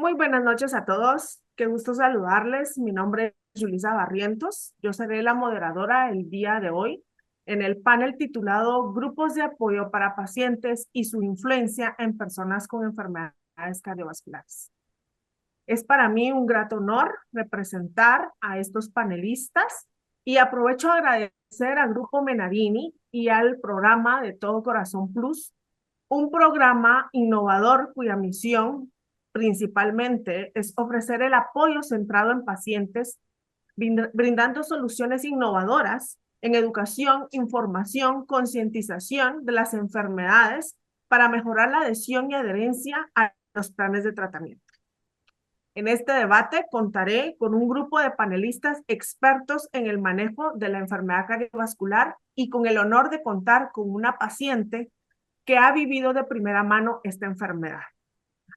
Muy buenas noches a todos. Qué gusto saludarles. Mi nombre es Julisa Barrientos. Yo seré la moderadora el día de hoy en el panel titulado Grupos de apoyo para pacientes y su influencia en personas con enfermedades cardiovasculares. Es para mí un grato honor representar a estos panelistas y aprovecho a agradecer al Grupo Menarini y al programa de Todo Corazón Plus, un programa innovador cuya misión principalmente es ofrecer el apoyo centrado en pacientes, brindando soluciones innovadoras en educación, información, concientización de las enfermedades para mejorar la adhesión y adherencia a los planes de tratamiento. En este debate contaré con un grupo de panelistas expertos en el manejo de la enfermedad cardiovascular y con el honor de contar con una paciente que ha vivido de primera mano esta enfermedad.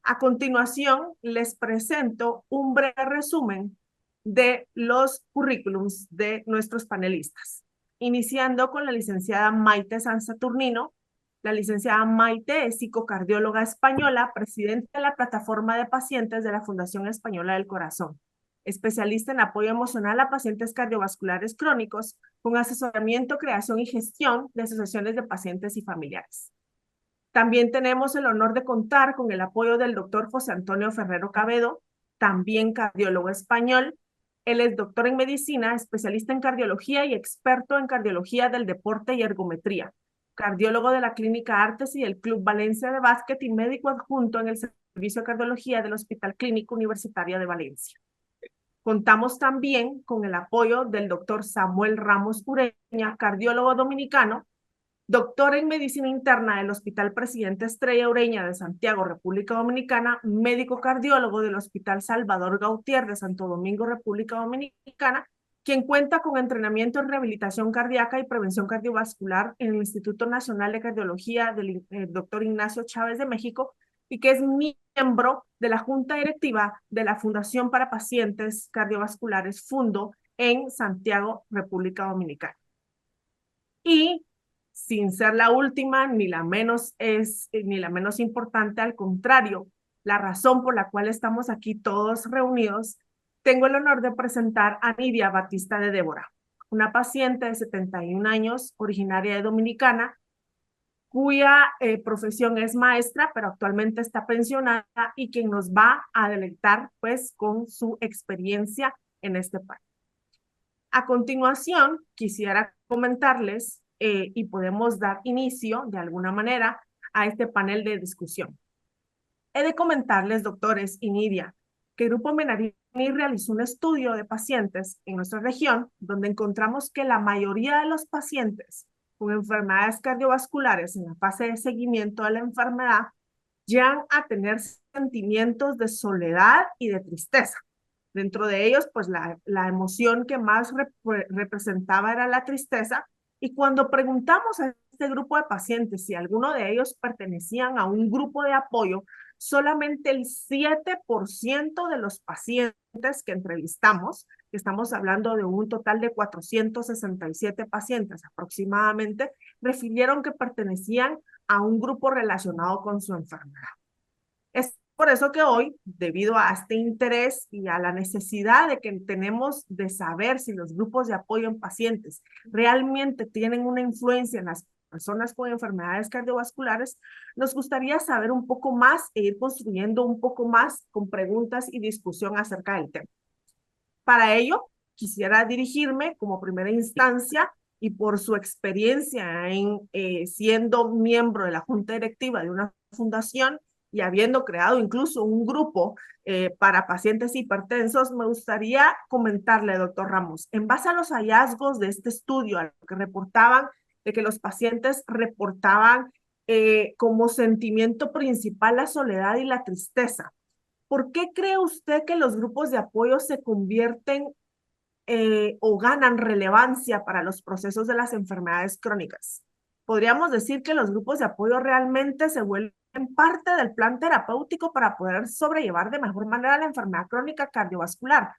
A continuación, les presento un breve resumen de los currículums de nuestros panelistas, iniciando con la licenciada Maite San Saturnino. La licenciada Maite es psicocardióloga española, presidenta de la plataforma de pacientes de la Fundación Española del Corazón, especialista en apoyo emocional a pacientes cardiovasculares crónicos, con asesoramiento, creación y gestión de asociaciones de pacientes y familiares. También tenemos el honor de contar con el apoyo del doctor José Antonio Ferrero Cabedo, también cardiólogo español. Él es doctor en medicina, especialista en cardiología y experto en cardiología del deporte y ergometría, cardiólogo de la Clínica Artes y del Club Valencia de Básquet y médico adjunto en el Servicio de Cardiología del Hospital Clínico Universitario de Valencia. Contamos también con el apoyo del doctor Samuel Ramos Ureña, cardiólogo dominicano, doctor en medicina interna del Hospital Presidente Estrella Ureña de Santiago, República Dominicana, médico cardiólogo del Hospital Salvador Gautier de Santo Domingo, República Dominicana, quien cuenta con entrenamiento en rehabilitación cardíaca y prevención cardiovascular en el Instituto Nacional de Cardiología del doctor Ignacio Chávez de México y que es miembro de la Junta Directiva de la Fundación para Pacientes Cardiovasculares Fundo en Santiago, República Dominicana. Y sin ser la última, ni la menos importante, al contrario, la razón por la cual estamos aquí todos reunidos, tengo el honor de presentar a Nidia Batista de Débora, una paciente de 71 años, originaria de Dominicana, cuya profesión es maestra, pero actualmente está pensionada y quien nos va a deleitar pues con su experiencia en este país. A continuación, quisiera comentarles y podemos dar inicio de alguna manera a este panel de discusión. He de comentarles, doctores y Nidia, que el Grupo Menarini realizó un estudio de pacientes en nuestra región donde encontramos que la mayoría de los pacientes con enfermedades cardiovasculares en la fase de seguimiento de la enfermedad llegan a tener sentimientos de soledad y de tristeza. Dentro de ellos, pues la emoción que más representaba era la tristeza. Y cuando preguntamos a este grupo de pacientes si alguno de ellos pertenecían a un grupo de apoyo, solamente el 7% de los pacientes que entrevistamos, que estamos hablando de un total de 467 pacientes aproximadamente, refirieron que pertenecían a un grupo relacionado con su enfermedad. Es por eso que hoy, debido a este interés y a la necesidad de que tenemos de saber si los grupos de apoyo en pacientes realmente tienen una influencia en las personas con enfermedades cardiovasculares, nos gustaría saber un poco más e ir construyendo un poco más con preguntas y discusión acerca del tema. Para ello, quisiera dirigirme como primera instancia y por su experiencia en siendo miembro de la junta directiva de una fundación y habiendo creado incluso un grupo para pacientes hipertensos, me gustaría comentarle, doctor Ramos, en base a los hallazgos de este estudio, a lo que reportaban de que los pacientes reportaban como sentimiento principal la soledad y la tristeza. ¿Por qué cree usted que los grupos de apoyo se convierten o ganan relevancia para los procesos de las enfermedades crónicas? Podríamos decir que los grupos de apoyo realmente se vuelven parte del plan terapéutico para poder sobrellevar de mejor manera la enfermedad crónica cardiovascular.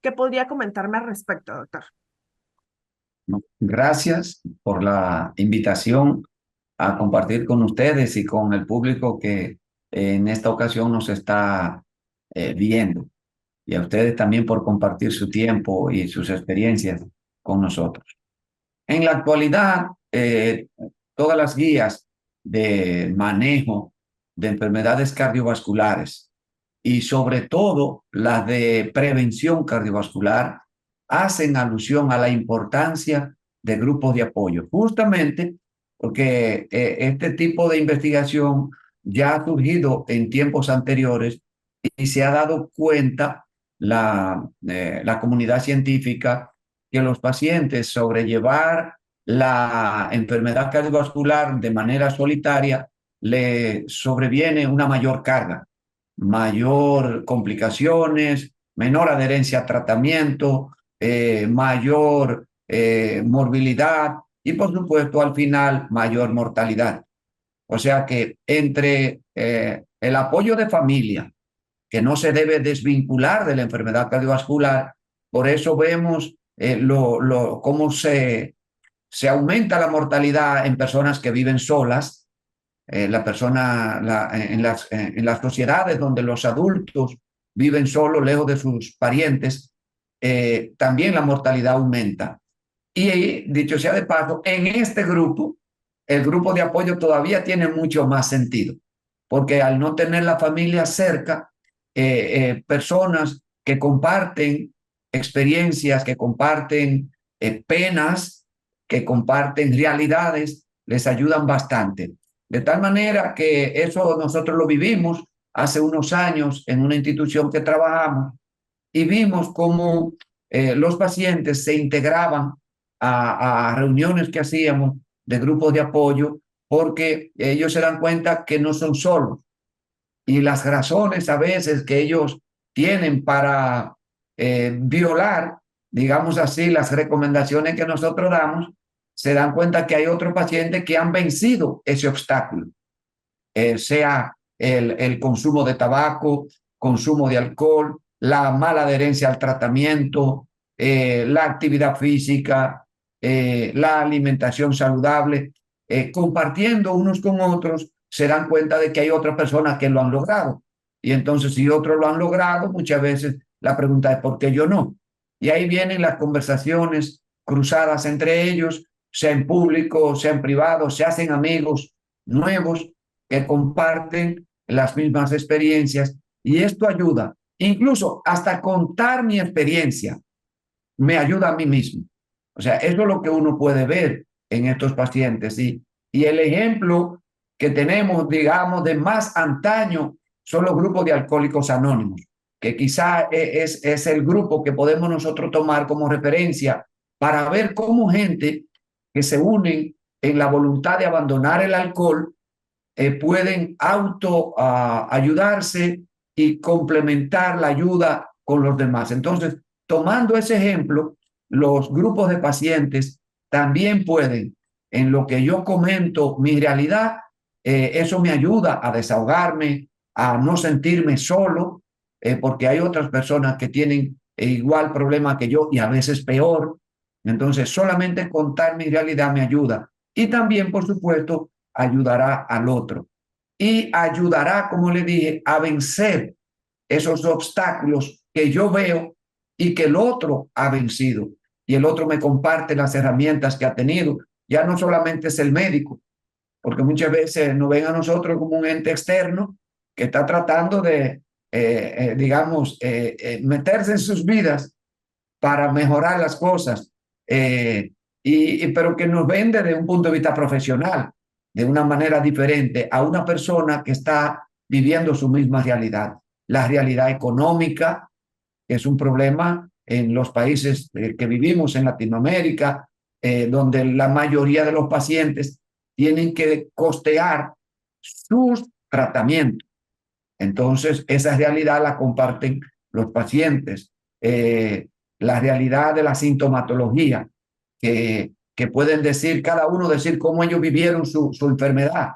¿Qué podría comentarme al respecto, doctor? ¿No? Gracias por la invitación a compartir con ustedes y con el público que en esta ocasión nos está viendo. Y a ustedes también por compartir su tiempo y sus experiencias con nosotros. En la actualidad, todas las guías de manejo de enfermedades cardiovasculares y sobre todo las de prevención cardiovascular hacen alusión a la importancia de grupos de apoyo, justamente porque este tipo de investigación ya ha surgido en tiempos anteriores y se ha dado cuenta la comunidad científica que los pacientes sobrellevar la enfermedad cardiovascular de manera solitaria le sobreviene una mayor carga, mayor complicaciones, menor adherencia a tratamiento, mayor morbilidad y por supuesto al final mayor mortalidad. O sea que entre el apoyo de familia, que no se debe desvincular de la enfermedad cardiovascular, por eso vemos cómo se aumenta la mortalidad en personas que viven solas, en las sociedades donde los adultos viven solos, lejos de sus parientes, también la mortalidad aumenta. Y dicho sea de paso, en este grupo, el grupo de apoyo todavía tiene mucho más sentido, porque al no tener la familia cerca, personas que comparten experiencias, que comparten penas, que comparten realidades, les ayudan bastante. De tal manera que eso nosotros lo vivimos hace unos años en una institución que trabajamos y vimos cómo los pacientes se integraban a reuniones que hacíamos de grupos de apoyo porque ellos se dan cuenta que no son solos y las razones a veces que ellos tienen para violar, digamos así, las recomendaciones que nosotros damos, se dan cuenta que hay otros pacientes que han vencido ese obstáculo, sea el consumo de tabaco, consumo de alcohol, la mala adherencia al tratamiento, la actividad física, la alimentación saludable, compartiendo unos con otros, se dan cuenta de que hay otras personas que lo han logrado. Y entonces, si otros lo han logrado, muchas veces la pregunta es ¿por qué yo no? Y ahí vienen las conversaciones cruzadas entre ellos, sea en público, sea en privado, se hacen amigos nuevos que comparten las mismas experiencias y esto ayuda, incluso hasta contar mi experiencia, me ayuda a mí mismo. O sea, eso es lo que uno puede ver en estos pacientes. Y el ejemplo que tenemos, digamos, de más antaño son los grupos de alcohólicos anónimos, que quizá es el grupo que podemos nosotros tomar como referencia para ver cómo gente que se unen en la voluntad de abandonar el alcohol pueden ayudarse y complementar la ayuda con los demás. Entonces, tomando ese ejemplo, los grupos de pacientes también pueden, en lo que yo comento, mi realidad, eso me ayuda a desahogarme, a no sentirme solo, porque hay otras personas que tienen igual problema que yo y a veces peor. Entonces, solamente contar mi realidad me ayuda. Y también, por supuesto, ayudará al otro. Y ayudará, como le dije, a vencer esos obstáculos que yo veo y que el otro ha vencido. Y el otro me comparte las herramientas que ha tenido. Ya no solamente es el médico, porque muchas veces nos ven a nosotros como un ente externo que está tratando de, digamos, meterse en sus vidas para mejorar las cosas, pero que nos ven desde un punto de vista profesional, de una manera diferente a una persona que está viviendo su misma realidad. La realidad económica es un problema en los países que vivimos en Latinoamérica, donde la mayoría de los pacientes tienen que costear sus tratamientos. Entonces, esa realidad la comparten los pacientes. La realidad de la sintomatología, que pueden decir, cada uno decir cómo ellos vivieron su enfermedad,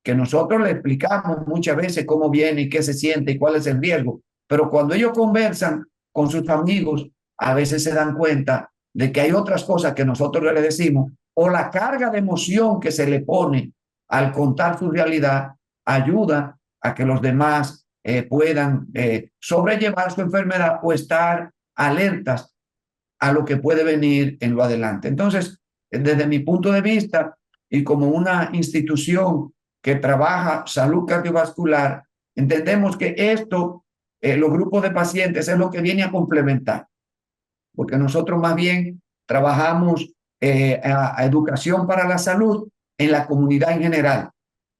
que nosotros le explicamos muchas veces cómo viene y qué se siente y cuál es el riesgo, pero cuando ellos conversan con sus amigos, a veces se dan cuenta de que hay otras cosas que nosotros le decimos, o la carga de emoción que se le pone al contar su realidad ayuda a que los demás puedan sobrellevar su enfermedad o estar alertas a lo que puede venir en lo adelante. Entonces, desde mi punto de vista y como una institución que trabaja salud cardiovascular, entendemos que esto, los grupos de pacientes, es lo que viene a complementar, porque nosotros más bien trabajamos a educación para la salud en la comunidad en general.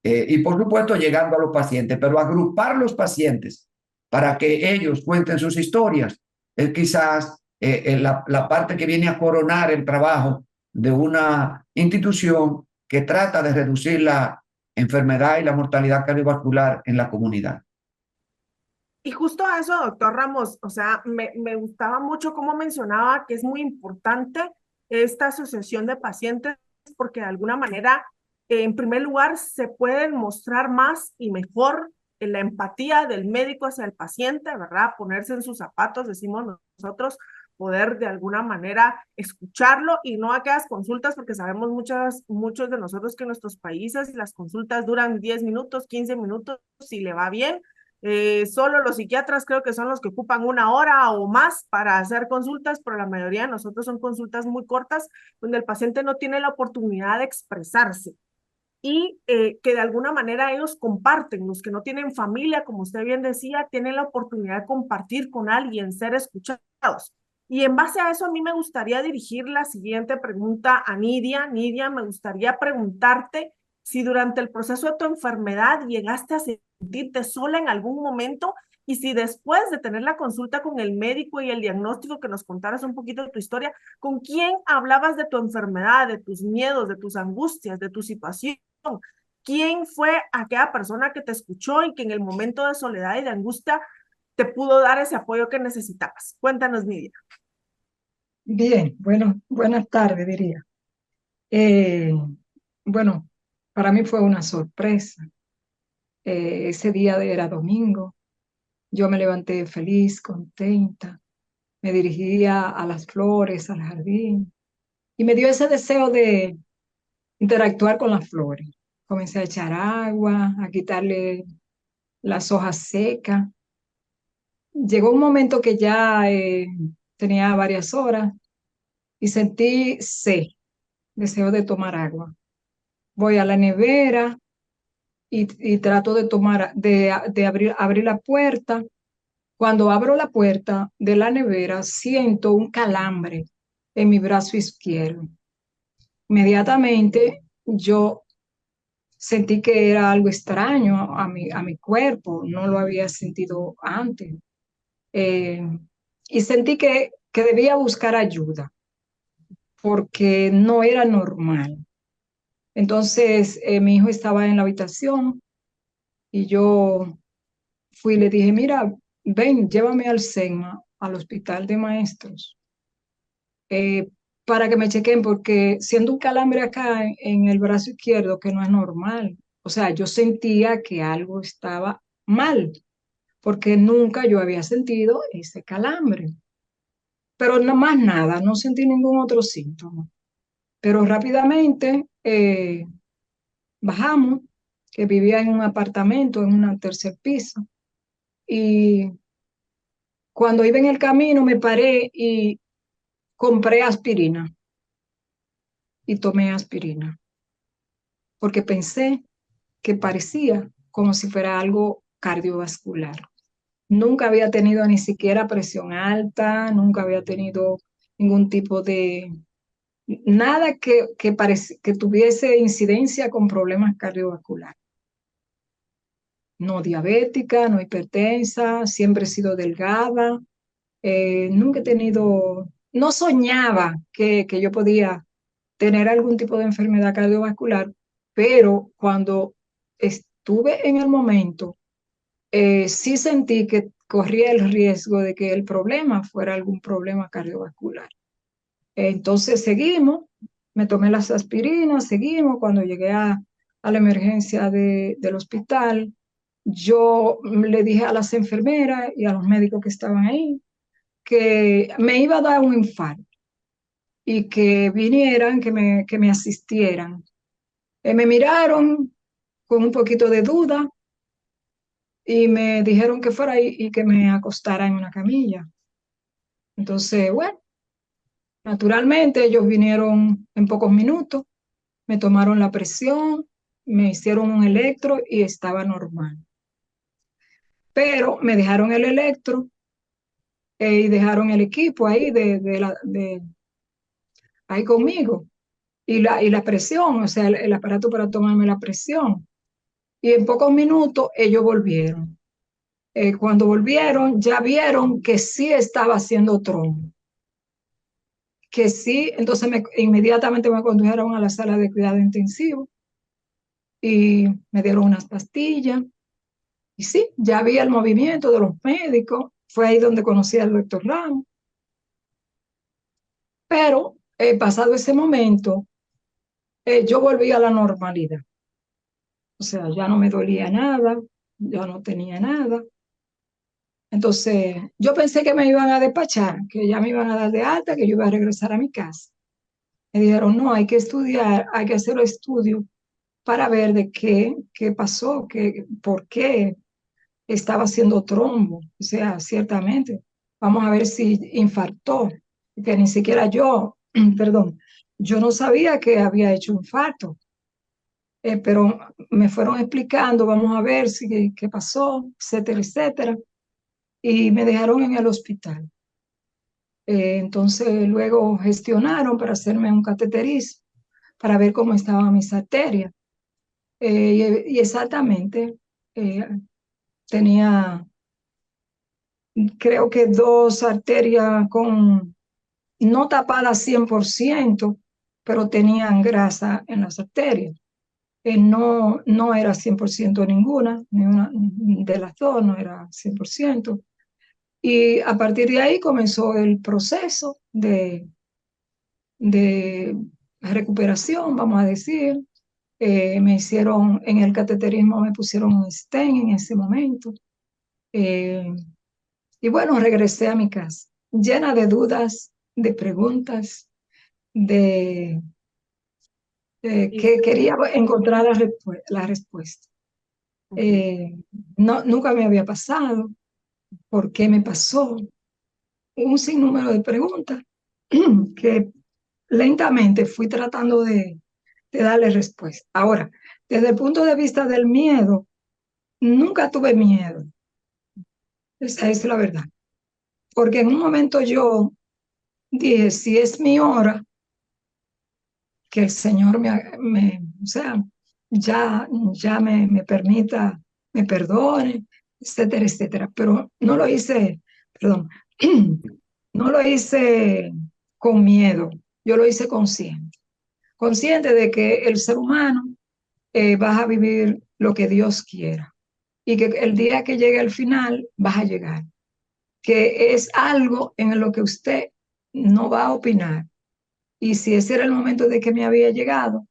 Y por supuesto llegando a los pacientes, pero agrupar los pacientes para que ellos cuenten sus historias es quizás la parte que viene a coronar el trabajo de una institución que trata de reducir la enfermedad y la mortalidad cardiovascular en la comunidad. Y justo a eso, doctor Ramos, o sea, me gustaba mucho cómo mencionaba que es muy importante esta asociación de pacientes porque de alguna manera, en primer lugar, se puede mostrar más y mejor en la empatía del médico hacia el paciente, ¿verdad? Ponerse en sus zapatos, decimos nosotros, poder de alguna manera escucharlo y no aquellas consultas, porque sabemos muchos de nosotros que en nuestros países las consultas duran 10 minutos, 15 minutos, si le va bien. Solo los psiquiatras creo que son los que ocupan una hora o más para hacer consultas, pero la mayoría de nosotros son consultas muy cortas, donde el paciente no tiene la oportunidad de expresarse y que de alguna manera ellos comparten, los que no tienen familia, como usted bien decía, tienen la oportunidad de compartir con alguien, ser escuchados. Y en base a eso, a mí me gustaría dirigir la siguiente pregunta a Nidia. Nidia, me gustaría preguntarte si durante el proceso de tu enfermedad llegaste a sentirte sola en algún momento y si después de tener la consulta con el médico y el diagnóstico, que nos contaras un poquito de tu historia, ¿con quién hablabas de tu enfermedad, de tus miedos, de tus angustias, de tu situación? ¿Quién fue aquella persona que te escuchó y que en el momento de soledad y de angustia te pudo dar ese apoyo que necesitabas? Cuéntanos, Nidia. Bien, bueno, buenas tardes, diría. Eh, bueno, para mí fue una sorpresa. Ese día era domingo. Yo me levanté feliz, contenta. Me dirigía a las flores, al jardín, y me dio ese deseo de interactuar con las flores. Comencé a echar agua, a quitarle las hojas secas. Llegó un momento que ya tenía varias horas y sentí sed, deseo de tomar agua. Voy a la nevera y trato de abrir la puerta. Cuando abro la puerta de la nevera, siento un calambre en mi brazo izquierdo. Inmediatamente yo sentí que era algo extraño a mi cuerpo, no lo había sentido antes. Eh, y sentí que debía buscar ayuda porque no era normal. Entonces, mi hijo estaba en la habitación y yo fui y le dije, mira, ven, llévame al SEGMA, al hospital de maestros, eh, para que me chequen, porque siendo un calambre acá en el brazo izquierdo, que no es normal. O sea, yo sentía que algo estaba mal, porque nunca yo había sentido ese calambre. Pero no más nada, no sentí ningún otro síntoma. Pero rápidamente bajamos, que vivía en un apartamento, en un tercer piso, y cuando iba en el camino me paré y compré aspirina y tomé aspirina, porque pensé que parecía como si fuera algo cardiovascular. Nunca había tenido ni siquiera presión alta, nunca había tenido ningún tipo de nada que tuviese incidencia con problemas cardiovasculares. No diabética, no hipertensa, siempre he sido delgada, nunca he tenido, no soñaba que yo podía tener algún tipo de enfermedad cardiovascular, pero cuando estuve en el momento, sí sentí que corría el riesgo de que el problema fuera algún problema cardiovascular. Entonces seguimos, me tomé las aspirinas, seguimos, cuando llegué a la emergencia del hospital, yo le dije a las enfermeras y a los médicos que estaban ahí que me iba a dar un infarto y que vinieran, que me asistieran. Me miraron con un poquito de duda y me dijeron que fuera ahí y que me acostara en una camilla. Entonces, bueno, naturalmente ellos vinieron en pocos minutos, me tomaron la presión, me hicieron un electro y estaba normal. Pero me dejaron el electro y dejaron el equipo ahí, ahí conmigo. Y la presión, o sea, el aparato para tomarme la presión. Y en pocos minutos ellos volvieron. Cuando volvieron, ya vieron que sí estaba haciendo trombo, que sí, entonces inmediatamente me condujeron a la sala de cuidado intensivo y me dieron unas pastillas. Y sí, ya vi el movimiento de los médicos, fue ahí donde conocí al doctor Ramos, pero pasado ese momento, yo volví a la normalidad. O sea, ya no me dolía nada, ya no tenía nada. Entonces, yo pensé que me iban a despachar, que ya me iban a dar de alta, que yo iba a regresar a mi casa. Me dijeron, no, hay que estudiar, hay que hacer los estudios para ver de qué pasó, por qué estaba haciendo trombo. O sea, ciertamente, vamos a ver si infartó, que ni siquiera yo, perdón, yo no sabía que había hecho infarto, pero me fueron explicando, vamos a ver si qué pasó, etcétera, etcétera, y me dejaron en el hospital. Entonces luego gestionaron para hacerme un cateterismo, para ver cómo estaban mis arterias. Y exactamente, eh, tenía creo que dos arterias con, no tapadas 100%, pero tenían grasa en las arterias. No, no era 100% ninguna, ni una de las dos no era 100%. Y a partir de ahí comenzó el proceso de recuperación, vamos a decir. Me hicieron, en el cateterismo me pusieron un stent en ese momento. Eh, y bueno, regresé a mi casa, llena de dudas, de preguntas, de Y que quería encontrar la respuesta. ujú. Eh, no, nunca me había pasado, ¿por qué me pasó? Un sinnúmero de preguntas que lentamente fui tratando de darle respuesta. Ahora, desde el punto de vista del miedo, nunca tuve miedo, esa es la verdad, porque en un momento yo dije, si es mi hora, que el Señor o sea, ya me permita, me perdone, etcétera, etcétera. Pero no lo hice, perdón, no lo hice con miedo, yo lo hice consciente, consciente de que el ser humano vas a vivir lo que Dios quiera y que el día que llegue al final vas a llegar, que es algo en lo que usted no va a opinar. Y si ese era el momento de que me había llegado,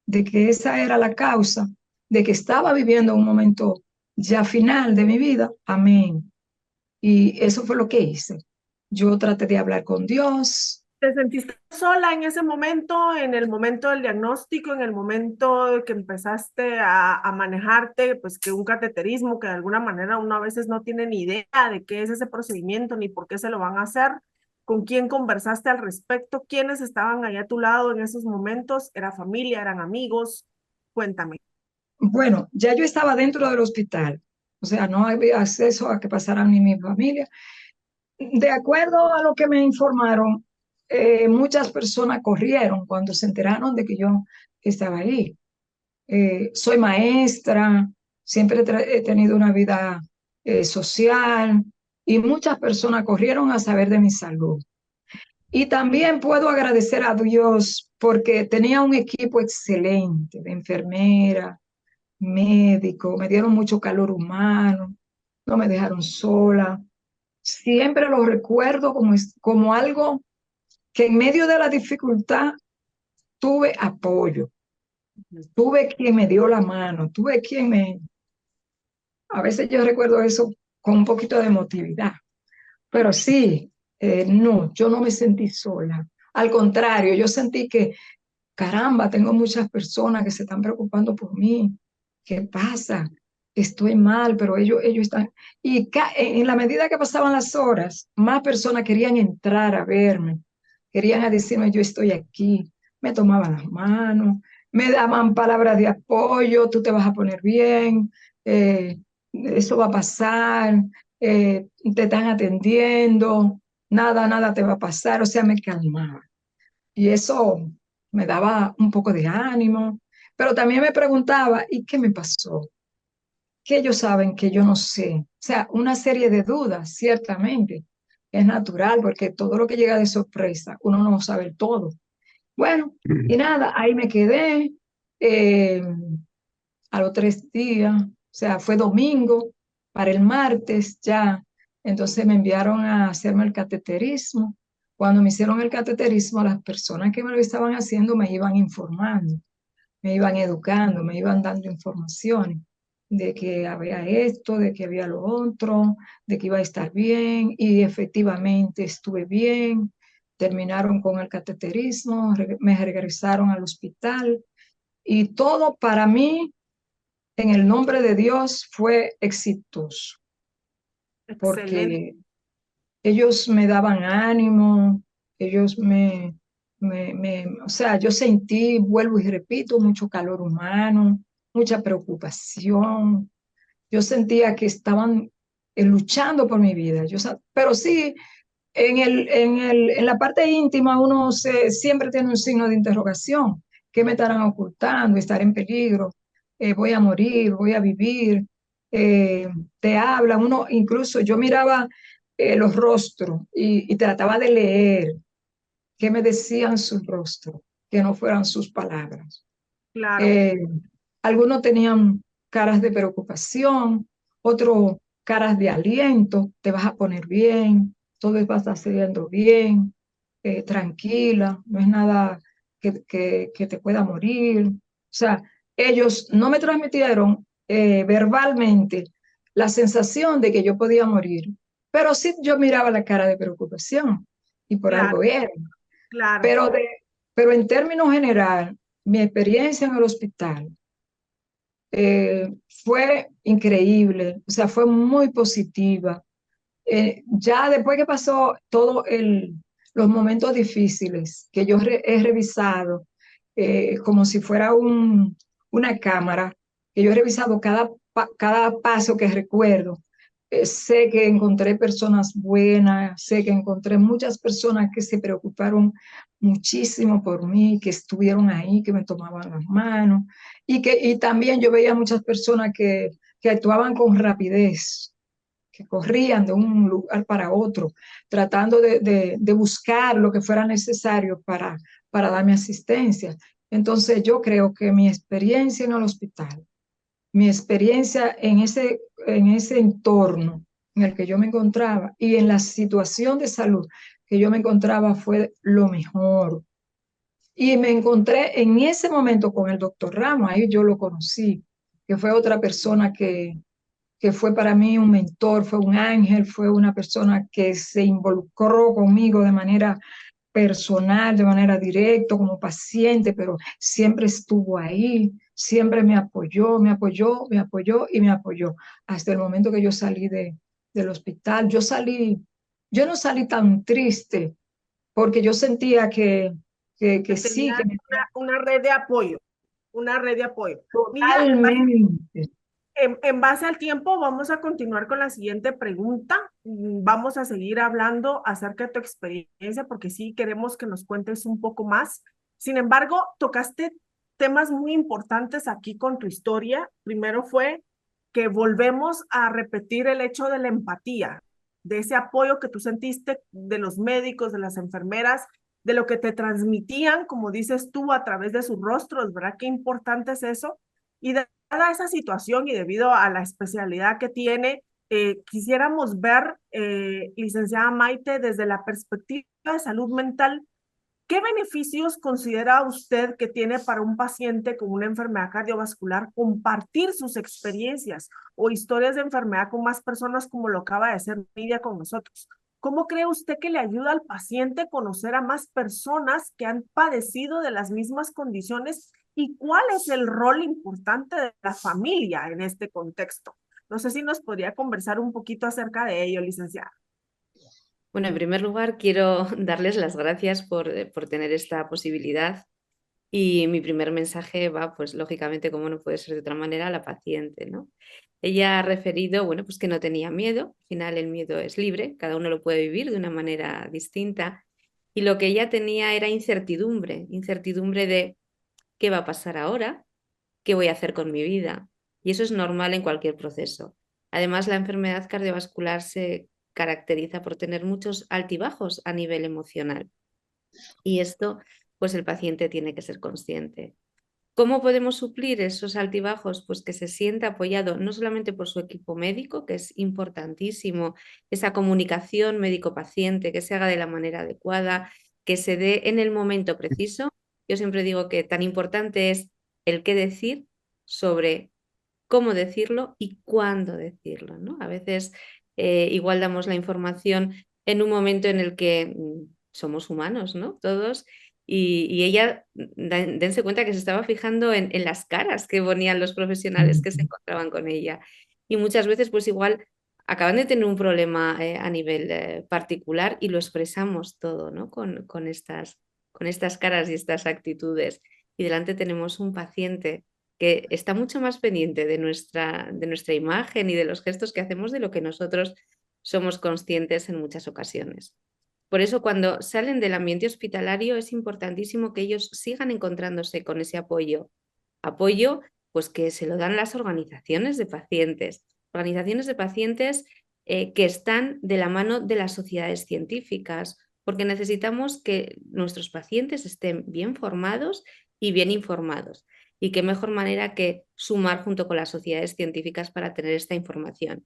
de que esa era la causa, de que estaba viviendo un momento ya final de mi vida, amén. Y eso fue lo que hice. Yo traté de hablar con Dios. ¿Te sentiste sola en ese momento, en el momento del diagnóstico, en el momento de que empezaste a manejarte, pues que un cateterismo, que de alguna manera uno a veces no tiene ni idea de qué es ese procedimiento ni por qué se lo van a hacer? ¿Con quién conversaste al respecto? ¿Quiénes estaban ahí a tu lado en esos momentos? ¿Era familia? ¿Eran amigos? Cuéntame. Bueno, ya yo estaba dentro del hospital, o sea, no había acceso a que pasaran ni mi familia. De acuerdo a lo que me informaron, muchas personas corrieron cuando se enteraron de que yo estaba ahí. Soy maestra, siempre he tenido una vida social y muchas personas corrieron a saber de mi salud. Y también puedo agradecer a Dios porque tenía un equipo excelente de enfermera, médico, me dieron mucho calor humano, no me dejaron sola. Siempre lo recuerdo como algo que en medio de la dificultad tuve apoyo, tuve quien me dio la mano, tuve quien me... A veces yo recuerdo eso con un poquito de emotividad, pero sí, no, yo no me sentí sola. Al contrario, yo sentí que, caramba, tengo muchas personas que se están preocupando por mí. ¿Qué pasa? estoy mal, pero ellos están... Y en la medida que pasaban las horas, más personas querían entrar a verme, querían a decirme, yo estoy aquí, me tomaban las manos, me daban palabras de apoyo, tú te vas a poner bien, eso va a pasar, te están atendiendo, nada te va a pasar, o sea, me calmaba. Y eso me daba un poco de ánimo, pero también me preguntaba, ¿y qué me pasó? Que ellos saben que yo no sé. O sea, una serie de dudas, ciertamente. Es natural porque todo lo que llega de sorpresa, uno no sabe todo. Bueno, y nada, ahí me quedé eh, a los 3 días, o sea, fue domingo, para el martes ya. Entonces me enviaron a hacerme el cateterismo. Cuando me hicieron el cateterismo, las personas que me lo estaban haciendo me iban informando, me iban educando, me iban dando informaciones de que había esto, de que había lo otro, de que iba a estar bien y efectivamente estuve bien. Terminaron con el cateterismo, me regresaron al hospital y todo para mí, en el nombre de Dios, fue exitoso Excelente. porque ellos me daban ánimo, ellos o sea, yo sentí, vuelvo y repito, mucho calor humano, mucha preocupación. Yo sentía que estaban luchando por mi vida. Pero sí, en la parte íntima uno siempre tiene un signo de interrogación. ¿Qué me estarán ocultando? ¿Estaré en peligro? ¿Voy a morir? ¿Voy a vivir? Eh, Te hablan. Uno, incluso yo miraba los rostros y trataba de leer qué me decían sus rostros, que no fueran sus palabras. Claro, Eh, Algunos tenían caras de preocupación, otros caras de aliento, te vas a poner bien, todo va a estar saliendo bien, tranquila, no es nada que te pueda morir. O sea, ellos no me transmitieron verbalmente la sensación de que yo podía morir, pero sí yo miraba la cara de preocupación y por claro, algo era. claro. Pero, pero en términos general, mi experiencia en el hospital fue increíble, o sea, fue muy positiva. Ya después que pasó todos los momentos difíciles que yo he revisado, como si fuera una cámara, que yo he revisado cada paso que recuerdo. Sé que encontré personas buenas, sé que encontré muchas personas que se preocuparon muchísimo por mí, que estuvieron ahí, que me tomaban las manos, y también yo veía muchas personas que actuaban con rapidez, que corrían de un lugar para otro, tratando de buscar lo que fuera necesario para darme asistencia. Entonces yo creo que mi experiencia en el hospital, mi experiencia en ese entorno en el que yo me encontraba y en la situación de salud que yo me encontraba fue lo mejor. Y me encontré en ese momento con el doctor Ramos, ahí yo lo conocí, que fue otra persona que fue para mí un mentor, fue un ángel, fue una persona que se involucró conmigo de manera personal, de manera directa, como paciente, pero siempre estuvo ahí, siempre me apoyó, me apoyó, me apoyó y me apoyó. Hasta el momento que yo salí del hospital, yo no salí tan triste, porque yo sentía que Que sí, tenías una red de apoyo, una red de apoyo. Nidia, totalmente. en base al tiempo, vamos a continuar con la siguiente pregunta. Vamos a seguir hablando acerca de tu experiencia porque sí queremos que nos cuentes un poco más. Sin embargo, tocaste temas muy importantes aquí con tu historia. Primero fue que volvemos a repetir el hecho de la empatía, de ese apoyo que tú sentiste de los médicos, de las enfermeras, de lo que te transmitían, como dices tú, a través de sus rostros, ¿verdad? Qué importante es eso. Y dada esa situación y debido a la especialidad que tiene, quisiéramos ver, licenciada Maite, desde la perspectiva de salud mental, ¿qué beneficios considera usted que tiene para un paciente con una enfermedad cardiovascular compartir sus experiencias o historias de enfermedad con más personas como lo acaba de hacer Nidia con nosotros? ¿Cómo cree usted que le ayuda al paciente conocer a más personas que han padecido de las mismas condiciones ¿Y cuál es el rol importante de la familia en este contexto? No sé si nos podría conversar un poquito acerca de ello, licenciada. Bueno, en primer lugar, quiero darles las gracias por tener esta posibilidad. Y mi primer mensaje va, pues lógicamente, como no puede ser de otra manera, a la paciente, ¿no? Ella ha referido, bueno, pues que no tenía miedo. Al final el miedo es libre, cada uno lo puede vivir de una manera distinta. Y lo que ella tenía era incertidumbre, incertidumbre de qué va a pasar ahora, qué voy a hacer con mi vida. Y eso es normal en cualquier proceso. Además, la enfermedad cardiovascular se caracteriza por tener muchos altibajos a nivel emocional. Y esto, pues el paciente tiene que ser consciente. ¿Cómo podemos suplir esos altibajos? Pues que se sienta apoyado no solamente por su equipo médico, que es importantísimo, esa comunicación médico-paciente, que se haga de la manera adecuada, que se dé en el momento preciso. Yo siempre digo que tan importante es el qué decir sobre cómo decirlo y cuándo decirlo, ¿no? A veces igual damos la información en un momento en el que somos humanos, ¿no? Todos. Y ella, dense cuenta que se estaba fijando en las caras que ponían los profesionales que se encontraban con ella. Y muchas veces, pues igual, acaban de tener un problema a nivel particular y lo expresamos todo, ¿no? Con estas caras y estas actitudes. Y delante tenemos un paciente que está mucho más pendiente de nuestra imagen y de los gestos que hacemos de lo que nosotros somos conscientes en muchas ocasiones. Por eso, cuando salen del ambiente hospitalario, es importantísimo que ellos sigan encontrándose con ese apoyo. Apoyo, pues que se lo dan las organizaciones de pacientes que están de la mano de las sociedades científicas, porque necesitamos que nuestros pacientes estén bien formados y bien informados. Y qué mejor manera que sumar junto con las sociedades científicas para tener esta información.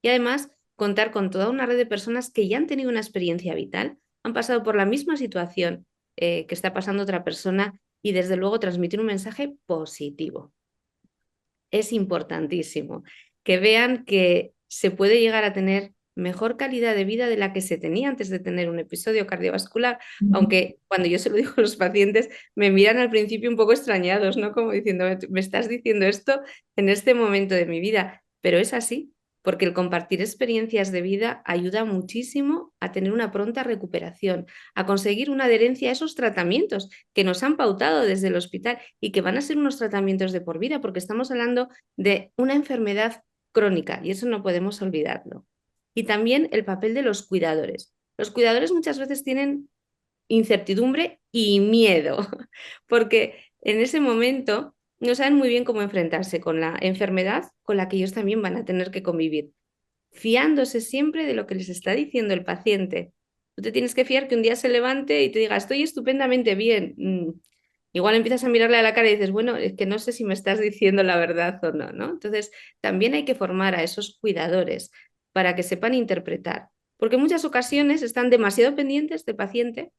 Y además, contar con toda una red de personas que ya han tenido una experiencia vital, han pasado por la misma situación que está pasando otra persona y desde luego transmitir un mensaje positivo. Es importantísimo que vean que se puede llegar a tener mejor calidad de vida de la que se tenía antes de tener un episodio cardiovascular, aunque cuando yo se lo digo a los pacientes me miran al principio un poco extrañados, ¿no? Como diciendo, me estás diciendo esto en este momento de mi vida, pero es así, porque el compartir experiencias de vida ayuda muchísimo a tener una pronta recuperación, a conseguir una adherencia a esos tratamientos que nos han pautado desde el hospital y que van a ser unos tratamientos de por vida, porque estamos hablando de una enfermedad crónica y eso no podemos olvidarlo. Y también el papel de los cuidadores. Los cuidadores muchas veces tienen incertidumbre y miedo, porque en ese momento no saben muy bien cómo enfrentarse con la enfermedad con la que ellos también van a tener que convivir, fiándose siempre de lo que les está diciendo el paciente. Tú te tienes que fiar que un día se levante y te diga, estoy estupendamente bien. Igual empiezas a mirarle a la cara y dices, bueno, es que no sé si me estás diciendo la verdad o no, ¿no? Entonces, también hay que formar a esos cuidadores para que sepan interpretar, porque en muchas ocasiones están demasiado pendientes del paciente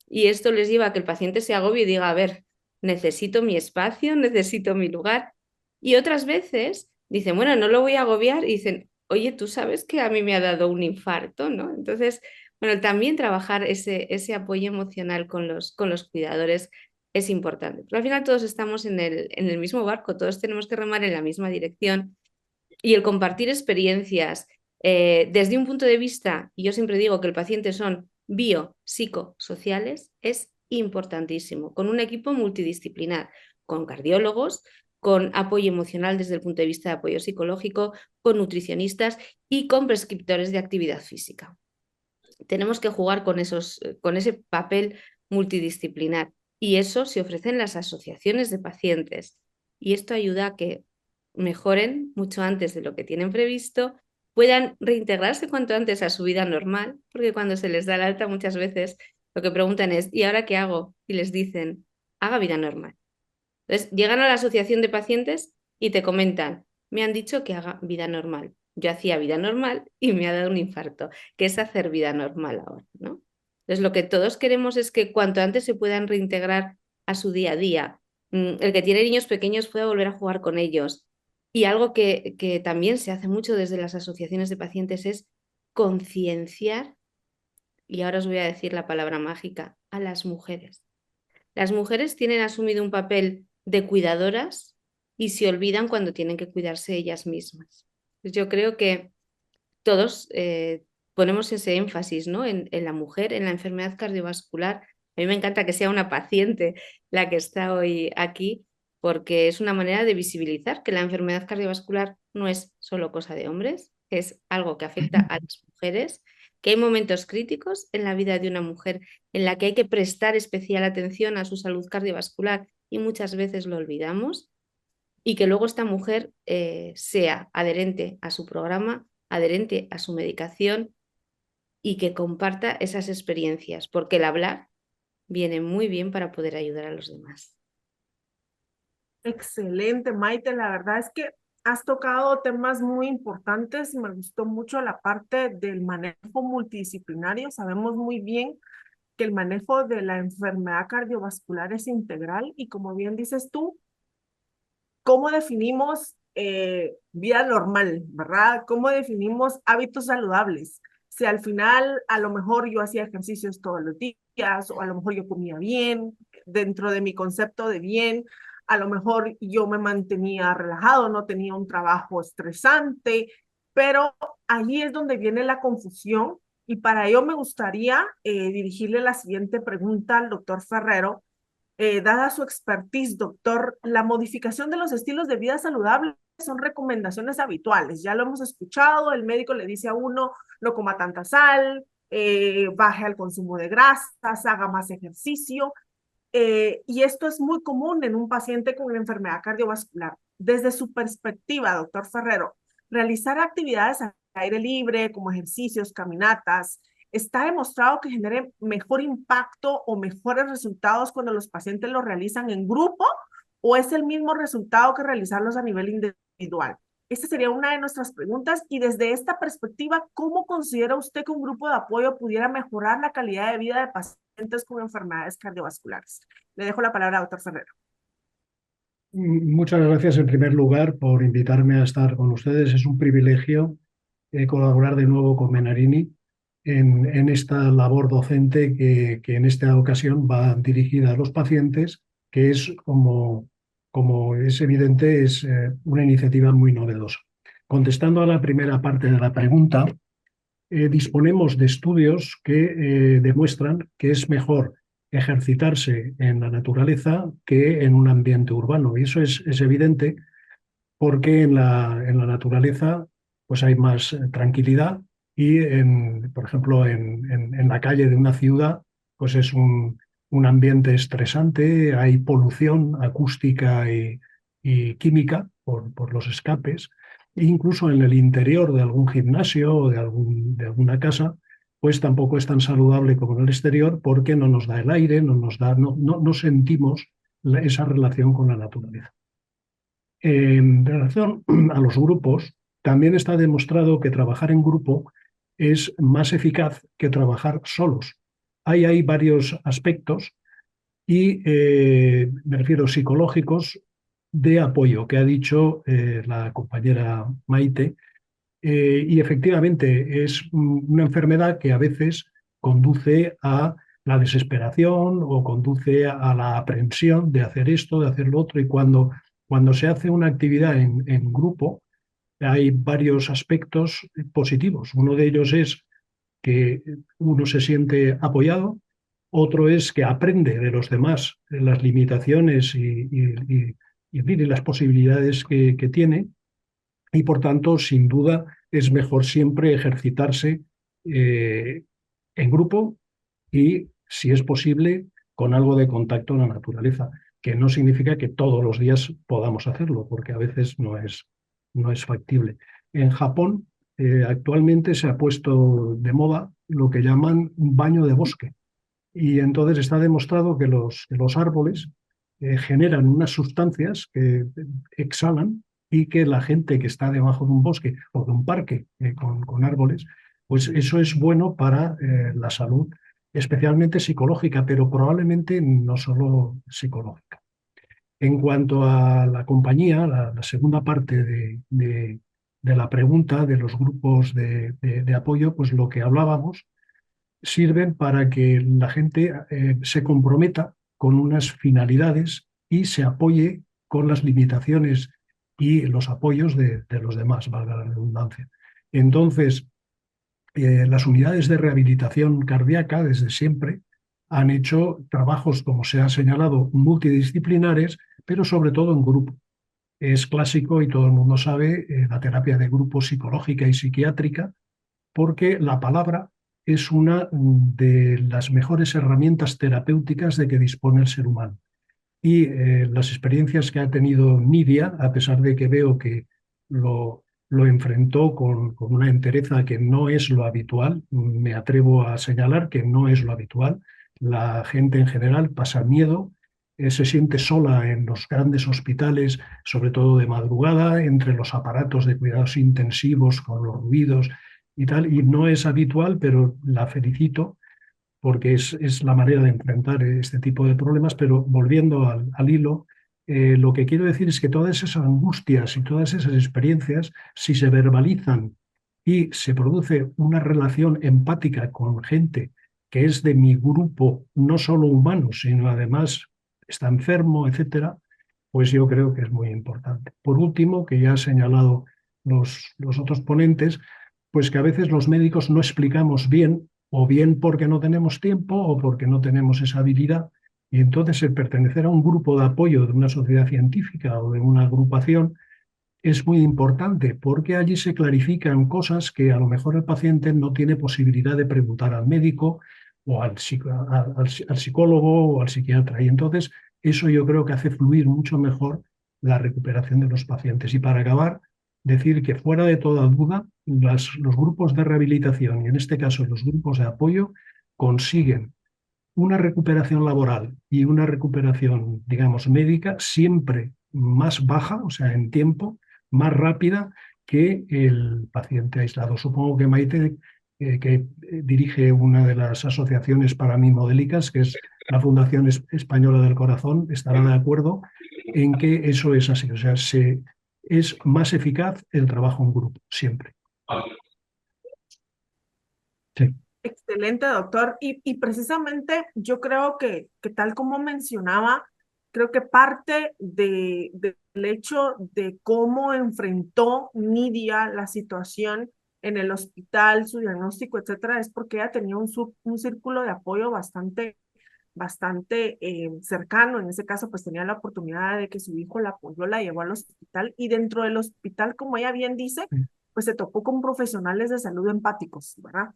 y esto les lleva a que el paciente se agobie y diga, a ver, necesito mi espacio, necesito mi lugar. Y otras veces dicen, bueno, no lo voy a agobiar y dicen, oye, tú sabes que a mí me ha dado un infarto, ¿no? Entonces, bueno, también trabajar ese apoyo emocional con los cuidadores es importante. Pero al final todos estamos en el mismo barco, todos tenemos que remar en la misma dirección y el compartir experiencias desde un punto de vista, y yo siempre digo que el paciente son biopsicosociales, es importantísimo, con un equipo multidisciplinar, con cardiólogos, con apoyo emocional desde el punto de vista de apoyo psicológico, con nutricionistas y con prescriptores de actividad física. Tenemos que jugar con ese papel multidisciplinar y eso se ofrece en las asociaciones de pacientes y esto ayuda a que mejoren mucho antes de lo que tienen previsto, puedan reintegrarse cuanto antes a su vida normal, porque cuando se les da el alta muchas veces lo que preguntan es ¿y ahora qué hago? Y les dicen haga vida normal. Entonces llegan a la asociación de pacientes y te comentan me han dicho que haga vida normal. Yo hacía vida normal y me ha dado un infarto, que es hacer vida normal ahora, ¿no? Entonces lo que todos queremos es que cuanto antes se puedan reintegrar a su día a día. El que tiene niños pequeños pueda volver a jugar con ellos. Y algo que también se hace mucho desde las asociaciones de pacientes es concienciar, y ahora os voy a decir la palabra mágica, a las mujeres. Las mujeres tienen asumido un papel de cuidadoras y se olvidan cuando tienen que cuidarse ellas mismas. Yo creo que todos ponemos ese énfasis, ¿no? en la mujer, en la enfermedad cardiovascular. A mí me encanta que sea una paciente la que está hoy aquí, porque es una manera de visibilizar que la enfermedad cardiovascular no es solo cosa de hombres, es algo que afecta a las mujeres, que hay momentos críticos en la vida de una mujer en la que hay que prestar especial atención a su salud cardiovascular y muchas veces lo olvidamos, y que luego esta mujer sea adherente a su programa, adherente a su medicación y que comparta esas experiencias, porque el hablar viene muy bien para poder ayudar a los demás. Excelente, Maite. La verdad es que has tocado temas muy importantes y me gustó mucho la parte del manejo multidisciplinario. Sabemos muy bien que el manejo de la enfermedad cardiovascular es integral y como bien dices tú, ¿cómo definimos vida normal, verdad? ¿Cómo definimos hábitos saludables? Si al final a lo mejor yo hacía ejercicios todos los días o a lo mejor yo comía bien, dentro de mi concepto de bien, a lo mejor yo me mantenía relajado, no tenía un trabajo estresante, pero allí es donde viene la confusión y para ello me gustaría dirigirle la siguiente pregunta al doctor Ferrero. Dada su expertise, doctor, la modificación de los estilos de vida saludables son recomendaciones habituales. Ya lo hemos escuchado, el médico le dice a uno, no coma tanta sal, baje el consumo de grasas, haga más ejercicio. Y esto es muy común en un paciente con una enfermedad cardiovascular. Desde su perspectiva, doctor Ferrero, realizar actividades al aire libre, como ejercicios, caminatas, ¿está demostrado que genere mejor impacto o mejores resultados cuando los pacientes lo realizan en grupo o es el mismo resultado que realizarlos a nivel individual? Esta sería una de nuestras preguntas y desde esta perspectiva, ¿cómo considera usted que un grupo de apoyo pudiera mejorar la calidad de vida de pacientes con enfermedades cardiovasculares? Le dejo la palabra a doctor Ferrero. Muchas gracias en primer lugar por invitarme a estar con ustedes. Es un privilegio colaborar de nuevo con Menarini en esta labor docente que en esta ocasión va dirigida a los pacientes, que es, como es evidente, es una iniciativa muy novedosa. Contestando a la primera parte de la pregunta, disponemos de estudios que demuestran que es mejor ejercitarse en la naturaleza que en un ambiente urbano. Y eso es evidente porque en la naturaleza pues hay más tranquilidad y, por ejemplo, en la calle de una ciudad pues es un ambiente estresante, hay polución acústica y química por los escapes. E incluso en el interior de algún gimnasio o de alguna casa, pues tampoco es tan saludable como en el exterior porque no nos da el aire, no sentimos esa relación con la naturaleza. En relación a los grupos, también está demostrado que trabajar en grupo es más eficaz que trabajar solos. Hay varios aspectos y me refiero psicológicos de apoyo que ha dicho la compañera Maite. Y efectivamente es una enfermedad que a veces conduce a la desesperación o conduce a la aprensión de hacer esto, de hacer lo otro. Y cuando se hace una actividad en grupo, hay varios aspectos positivos. Uno de ellos es que uno se siente apoyado, otro es que aprende de los demás las limitaciones y las posibilidades que tiene. Y por tanto, sin duda, es mejor siempre ejercitarse en grupo y, si es posible, con algo de contacto en la naturaleza, que no significa que todos los días podamos hacerlo, porque a veces no es factible. En Japón, actualmente se ha puesto de moda lo que llaman un baño de bosque. Y entonces está demostrado que los árboles generan unas sustancias que exhalan y que la gente que está debajo de un bosque o de un parque con árboles, pues eso es bueno para la salud, especialmente psicológica, pero probablemente no solo psicológica. En cuanto a la compañía, la segunda parte de la pregunta de los grupos de apoyo, pues lo que hablábamos sirven para que la gente se comprometa con unas finalidades y se apoye con las limitaciones y los apoyos de los demás, valga la redundancia. Entonces, las unidades de rehabilitación cardíaca desde siempre han hecho trabajos, como se ha señalado, multidisciplinares, pero sobre todo en grupo. Es clásico y todo el mundo sabe la terapia de grupo psicológica y psiquiátrica, porque la palabra es una de las mejores herramientas terapéuticas de que dispone el ser humano. Y las experiencias que ha tenido Nidia, a pesar de que veo que lo enfrentó con una entereza que no es lo habitual, me atrevo a señalar que no es lo habitual. La gente en general pasa miedo, se siente sola en los grandes hospitales, sobre todo de madrugada, entre los aparatos de cuidados intensivos, con los ruidos y tal, y no es habitual, pero la felicito porque es la manera de enfrentar este tipo de problemas, pero volviendo al hilo, lo que quiero decir es que todas esas angustias y todas esas experiencias, si se verbalizan y se produce una relación empática con gente que es de mi grupo, no solo humano, sino además está enfermo, etcétera, pues yo creo que es muy importante. Por último, que ya han señalado los otros ponentes, pues que a veces los médicos no explicamos bien, o bien porque no tenemos tiempo o porque no tenemos esa habilidad. Y entonces el pertenecer a un grupo de apoyo de una sociedad científica o de una agrupación es muy importante porque allí se clarifican cosas que a lo mejor el paciente no tiene posibilidad de preguntar al médico o al psicólogo o al psiquiatra. Y entonces eso yo creo que hace fluir mucho mejor la recuperación de los pacientes. Y para acabar, decir que fuera de toda duda, los grupos de rehabilitación y en este caso los grupos de apoyo consiguen una recuperación laboral y una recuperación, digamos, médica siempre más baja, o sea, en tiempo, más rápida que el paciente aislado. Supongo que Maite, que dirige una de las asociaciones paramimodélicas, que es la Fundación Española del Corazón, estará de acuerdo en que eso es así. O sea, es más eficaz el trabajo en grupo, siempre. Sí. Excelente, doctor. Y precisamente yo creo que tal como mencionaba, creo que parte del hecho de cómo enfrentó Nidia la situación en el hospital, su diagnóstico, etcétera, es porque ella tenía un círculo de apoyo bastante cercano. En ese caso, pues tenía la oportunidad de que su hijo la apoyó, la llevó al hospital y dentro del hospital, como ella bien dice, pues se topó con profesionales de salud empáticos, ¿verdad?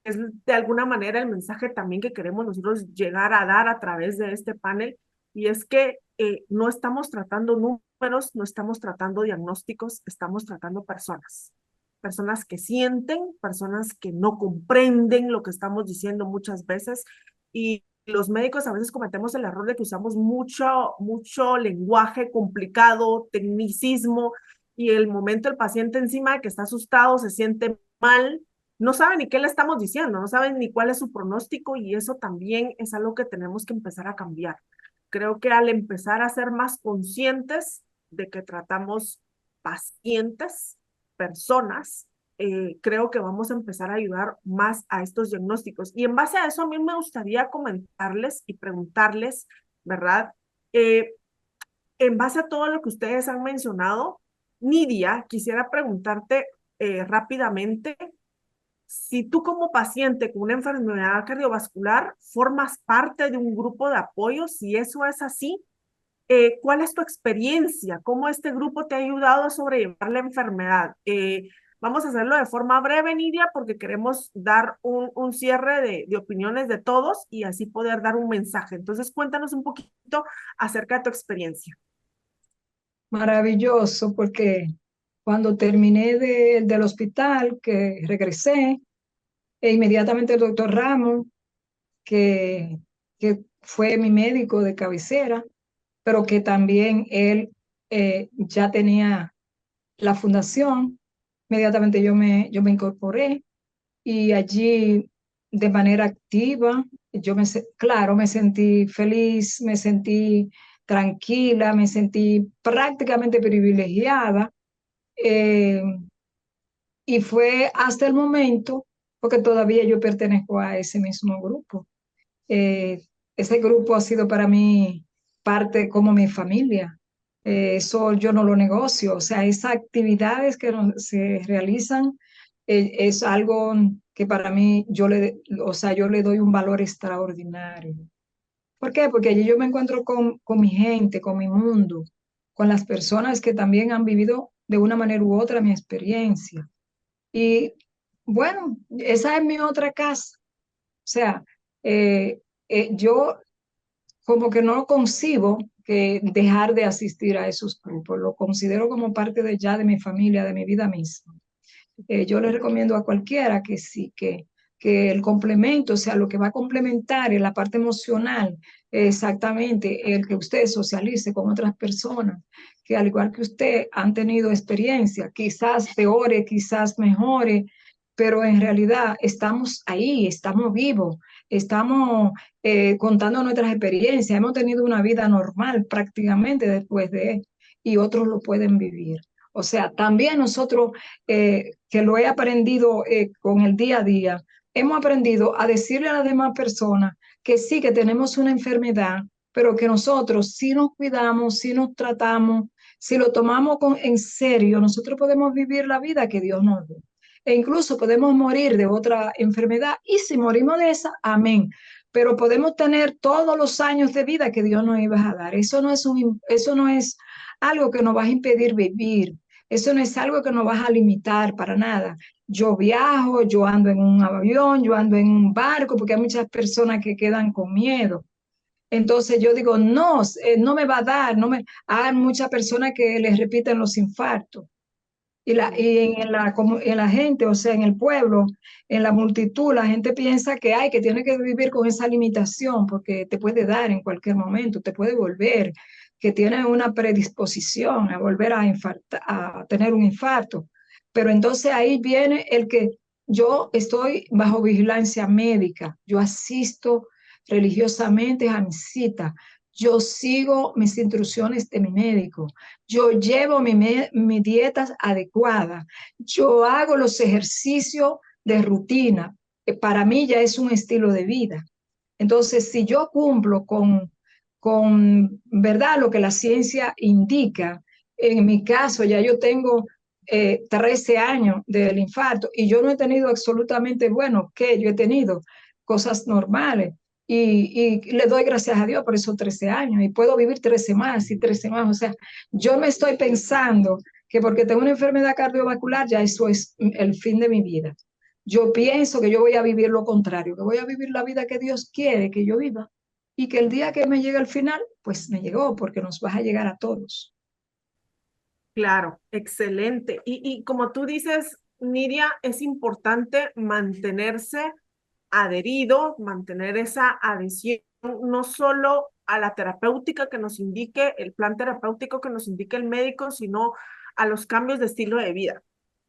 Es de alguna manera el mensaje también que queremos nosotros llegar a dar a través de este panel, y es que no estamos tratando números, no estamos tratando diagnósticos, estamos tratando personas. Personas que sienten, personas que no comprenden lo que estamos diciendo muchas veces, y los médicos a veces cometemos el error de que usamos mucho lenguaje complicado, tecnicismo, y el momento el paciente encima de que está asustado, se siente mal, no saben ni qué le estamos diciendo, no saben ni cuál es su pronóstico, y eso también es algo que tenemos que empezar a cambiar. Creo que al empezar a ser más conscientes de que tratamos pacientes, personas, creo que vamos a empezar a ayudar más a estos diagnósticos. Y en base a eso, a mí me gustaría comentarles y preguntarles, ¿verdad? Eh, en base a todo lo que ustedes han mencionado, Nidia, quisiera preguntarte rápidamente, si tú como paciente con una enfermedad cardiovascular formas parte de un grupo de apoyo, si eso es así, ¿cuál es tu experiencia? ¿Cómo este grupo te ha ayudado a sobrellevar la enfermedad? Vamos a hacerlo de forma breve, Nidia, porque queremos dar un cierre de opiniones de todos y así poder dar un mensaje. Entonces, cuéntanos un poquito acerca de tu experiencia. Maravilloso, porque cuando terminé del hospital, que regresé, e inmediatamente el doctor Ramos, que fue mi médico de cabecera, pero que también él ya tenía la fundación, inmediatamente yo me incorporé y allí de manera activa, claro, me sentí feliz, me sentí tranquila, me sentí prácticamente privilegiada. eh, y fue hasta el momento, porque todavía yo pertenezco a ese mismo grupo. Eh, Ese grupo ha sido para mí parte como mi familia. Eso yo no lo negocio. O sea, esas actividades que se realizan es algo que para mí o sea, yo le doy un valor extraordinario. ¿Por qué? Porque allí yo me encuentro con mi gente, con mi mundo, con las personas que también han vivido de una manera u otra mi experiencia. Y bueno, esa es mi otra casa. O sea, yo como que no concibo que dejar de asistir a esos grupos, lo considero como parte de ya de mi familia, de mi vida misma. Yo le recomiendo a cualquiera que sí, que el complemento, o sea, lo que va a complementar en la parte emocional, exactamente, el que usted socialice con otras personas, que al igual que usted han tenido experiencia, quizás peores, quizás mejores, pero en realidad estamos ahí, estamos vivos, estamos contando nuestras experiencias, hemos tenido una vida normal prácticamente después de, y otros lo pueden vivir. O sea, también nosotros, que lo he aprendido con el día a día, hemos aprendido a decirle a las demás personas que sí, que tenemos una enfermedad, pero que nosotros si nos cuidamos, si nos tratamos, si lo tomamos en serio, nosotros podemos vivir la vida que Dios nos dio. E incluso podemos morir de otra enfermedad y si morimos de esa, amén. Pero podemos tener todos los años de vida que Dios nos iba a dar. Eso no es algo que nos va a impedir vivir. Eso no es algo que nos va a limitar para nada. Yo viajo, yo ando en un avión, yo ando en un barco, porque hay muchas personas que quedan con miedo. Entonces yo digo, no, no me va a dar, no me... Hay muchas personas que les repiten los infartos. Y en la gente, o sea, en el pueblo, en la multitud, la gente piensa que hay, que tiene que vivir con esa limitación porque te puede dar en cualquier momento, te puede volver, que tiene una predisposición a volver a tener un infarto. Pero entonces ahí viene el que yo estoy bajo vigilancia médica, yo asisto religiosamente a mi cita, yo sigo mis instrucciones de mi médico. Yo llevo mi dieta adecuada. Yo hago los ejercicios de rutina. Para mí ya es un estilo de vida. Entonces, si yo cumplo con verdad lo que la ciencia indica, en mi caso ya yo tengo 13 años del infarto y yo no he tenido absolutamente, bueno, ¿qué? Yo he tenido cosas normales. Y le doy gracias a Dios por esos 13 años y puedo vivir 13 más y 13 más. O sea, yo me estoy pensando que porque tengo una enfermedad cardiovascular ya eso es el fin de mi vida. Yo pienso que yo voy a vivir lo contrario, que voy a vivir la vida que Dios quiere que yo viva y que el día que me llegue al final, pues me llegó porque nos va a llegar a todos. Claro, excelente. Y como tú dices, Nidia, es importante mantenerse adherido, mantener esa adhesión, no solo a la terapéutica que nos indique, el plan terapéutico que nos indique el médico, sino a los cambios de estilo de vida.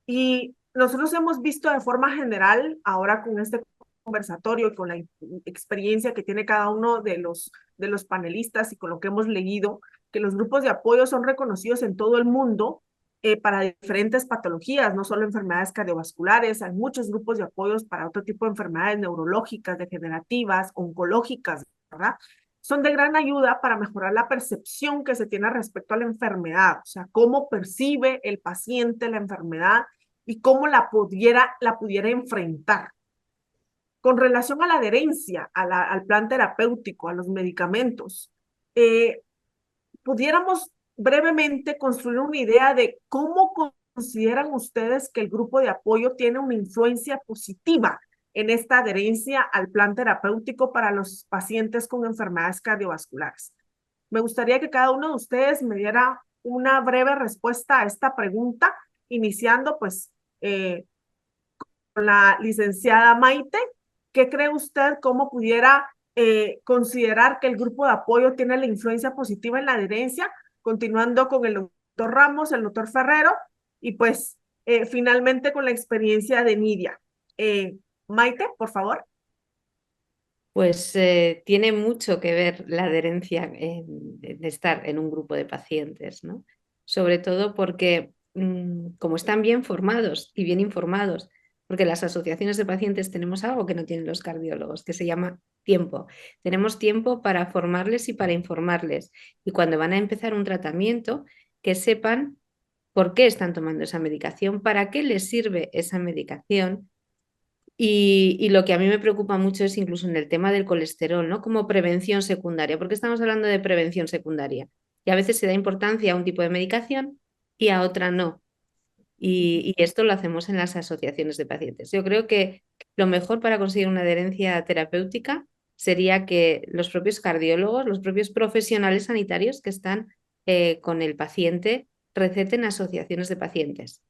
Y nosotros hemos visto de forma general, ahora con este conversatorio y con la experiencia que tiene cada uno de los panelistas y con lo que hemos leído, que los grupos de apoyo son reconocidos en todo el mundo para diferentes patologías, no solo enfermedades cardiovasculares, hay muchos grupos de apoyos para otro tipo de enfermedades neurológicas, degenerativas, oncológicas, ¿verdad? Son de gran ayuda para mejorar la percepción que se tiene respecto a la enfermedad, o sea, cómo percibe el paciente la enfermedad y cómo la pudiera enfrentar. Con relación a la adherencia al plan terapéutico, a los medicamentos, eh, pudiéramos brevemente construir una idea de cómo consideran ustedes que el grupo de apoyo tiene una influencia positiva en esta adherencia al plan terapéutico para los pacientes con enfermedades cardiovasculares. Me gustaría que cada uno de ustedes me diera una breve respuesta a esta pregunta, iniciando pues con la licenciada Maite. ¿Qué cree usted cómo pudiera considerar que el grupo de apoyo tiene la influencia positiva en la adherencia? Continuando con el doctor Ramos, el doctor Ferrero y pues finalmente con la experiencia de Nidia. Maite, por favor. Pues tiene mucho que ver la adherencia de estar en un grupo de pacientes, ¿no? Sobre todo porque como están bien formados y bien informados porque las asociaciones de pacientes tenemos algo que no tienen los cardiólogos, que se llama tiempo. Tenemos tiempo para formarles y para informarles. Y cuando van a empezar un tratamiento, que sepan por qué están tomando esa medicación, para qué les sirve esa medicación. Y lo que a mí me preocupa mucho es incluso en el tema del colesterol, ¿no? Como prevención secundaria, porque estamos hablando de prevención secundaria. Y a veces se da importancia a un tipo de medicación y a otra no. Y esto lo hacemos en las asociaciones de pacientes. Yo creo que lo mejor para conseguir una adherencia terapéutica sería que los propios cardiólogos, los propios profesionales sanitarios que están con el paciente receten asociaciones de pacientes,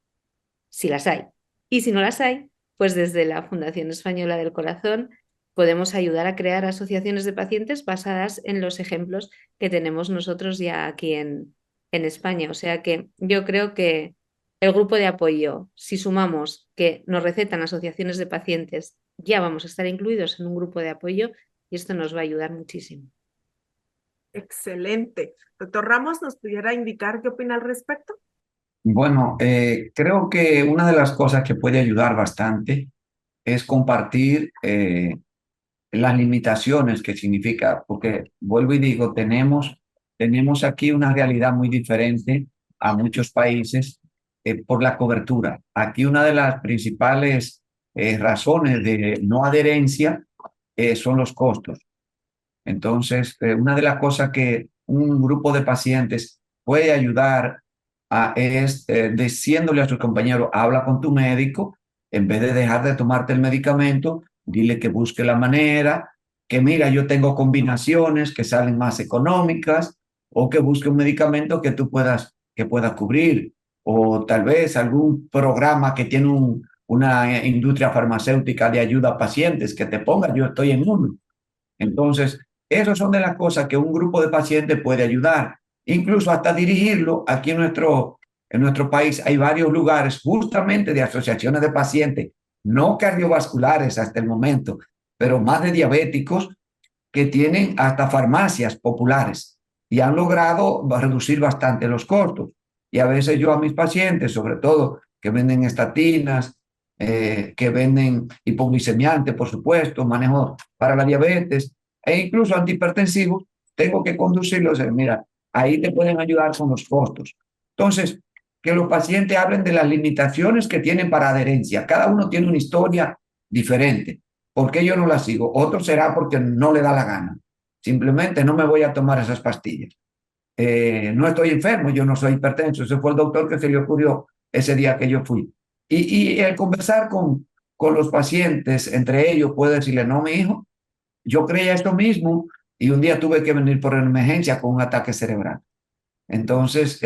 si las hay. Y si no las hay, pues desde la Fundación Española del Corazón podemos ayudar a crear asociaciones de pacientes basadas en los ejemplos que tenemos nosotros ya aquí en España. O sea que yo creo que el grupo de apoyo, si sumamos que nos recetan asociaciones de pacientes, ya vamos a estar incluidos en un grupo de apoyo y esto nos va a ayudar muchísimo. Excelente. Doctor Ramos, ¿nos pudiera indicar qué opina al respecto? Bueno, creo que una de las cosas que puede ayudar bastante es compartir las limitaciones que significa, porque vuelvo y digo, tenemos aquí una realidad muy diferente a muchos países por la cobertura. Aquí una de las principales razones de no adherencia son los costos. Entonces, una de las cosas que un grupo de pacientes puede ayudar es diciéndole a su compañero, habla con tu médico, en vez de dejar de tomarte el medicamento, dile que busque la manera, que mira, yo tengo combinaciones que salen más económicas, o que busque un medicamento que tú puedas cubrir, o tal vez algún programa que tiene una industria farmacéutica de ayuda a pacientes, que te ponga, yo estoy en uno. Entonces, esas son de las cosas que un grupo de pacientes puede ayudar, incluso hasta dirigirlo. Aquí en nuestro país hay varios lugares justamente de asociaciones de pacientes, no cardiovasculares hasta el momento, pero más de diabéticos, que tienen hasta farmacias populares y han logrado reducir bastante los costos. Y a veces yo a mis pacientes, sobre todo que venden estatinas, que venden hipoglicemiantes, por supuesto, manejo para la diabetes e incluso antihipertensivos, tengo que conducirlos. Mira, ahí te pueden ayudar con los costos. Entonces, que los pacientes hablen de las limitaciones que tienen para adherencia. Cada uno tiene una historia diferente. ¿Por qué yo no la sigo? Otro será porque no le da la gana. Simplemente no me voy a tomar esas pastillas. No estoy enfermo, yo no soy hipertenso. Ese fue el doctor que se le ocurrió ese día que yo fui. Y el conversar con los pacientes, entre ellos, puede decirle, no, mi hijo, yo creía esto mismo y un día tuve que venir por emergencia con un ataque cerebral. Entonces,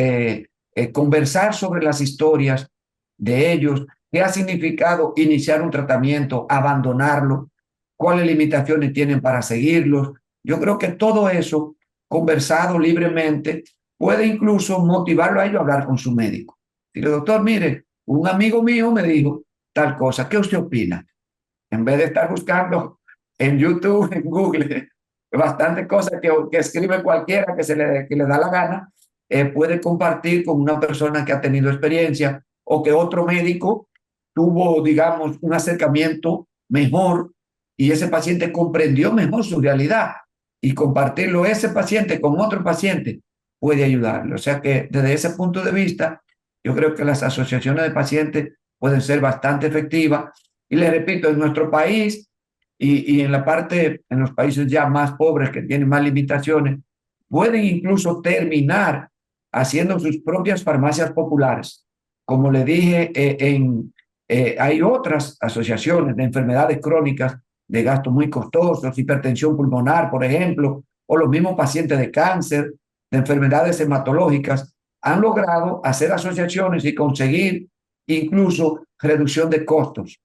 conversar sobre las historias de ellos, qué ha significado iniciar un tratamiento, abandonarlo, cuáles limitaciones tienen para seguirlos. Yo creo que todo eso, conversado libremente, puede incluso motivarlo a ellos a hablar con su médico. Dile, doctor, mire, un amigo mío me dijo tal cosa, ¿qué usted opina? En vez de estar buscando en YouTube, en Google, bastantes cosas que escribe cualquiera que le da la gana, puede compartir con una persona que ha tenido experiencia o que otro médico tuvo, digamos, un acercamiento mejor y ese paciente comprendió mejor su realidad, y compartirlo ese paciente con otro paciente puede ayudarle. O sea que desde ese punto de vista, yo creo que las asociaciones de pacientes pueden ser bastante efectivas. Y les repito, en nuestro país y en los países ya más pobres que tienen más limitaciones, pueden incluso terminar haciendo sus propias farmacias populares. Como le dije, hay otras asociaciones de enfermedades crónicas de gastos muy costosos, hipertensión pulmonar, por ejemplo, o los mismos pacientes de cáncer, de enfermedades hematológicas, han logrado hacer asociaciones y conseguir incluso reducción de costos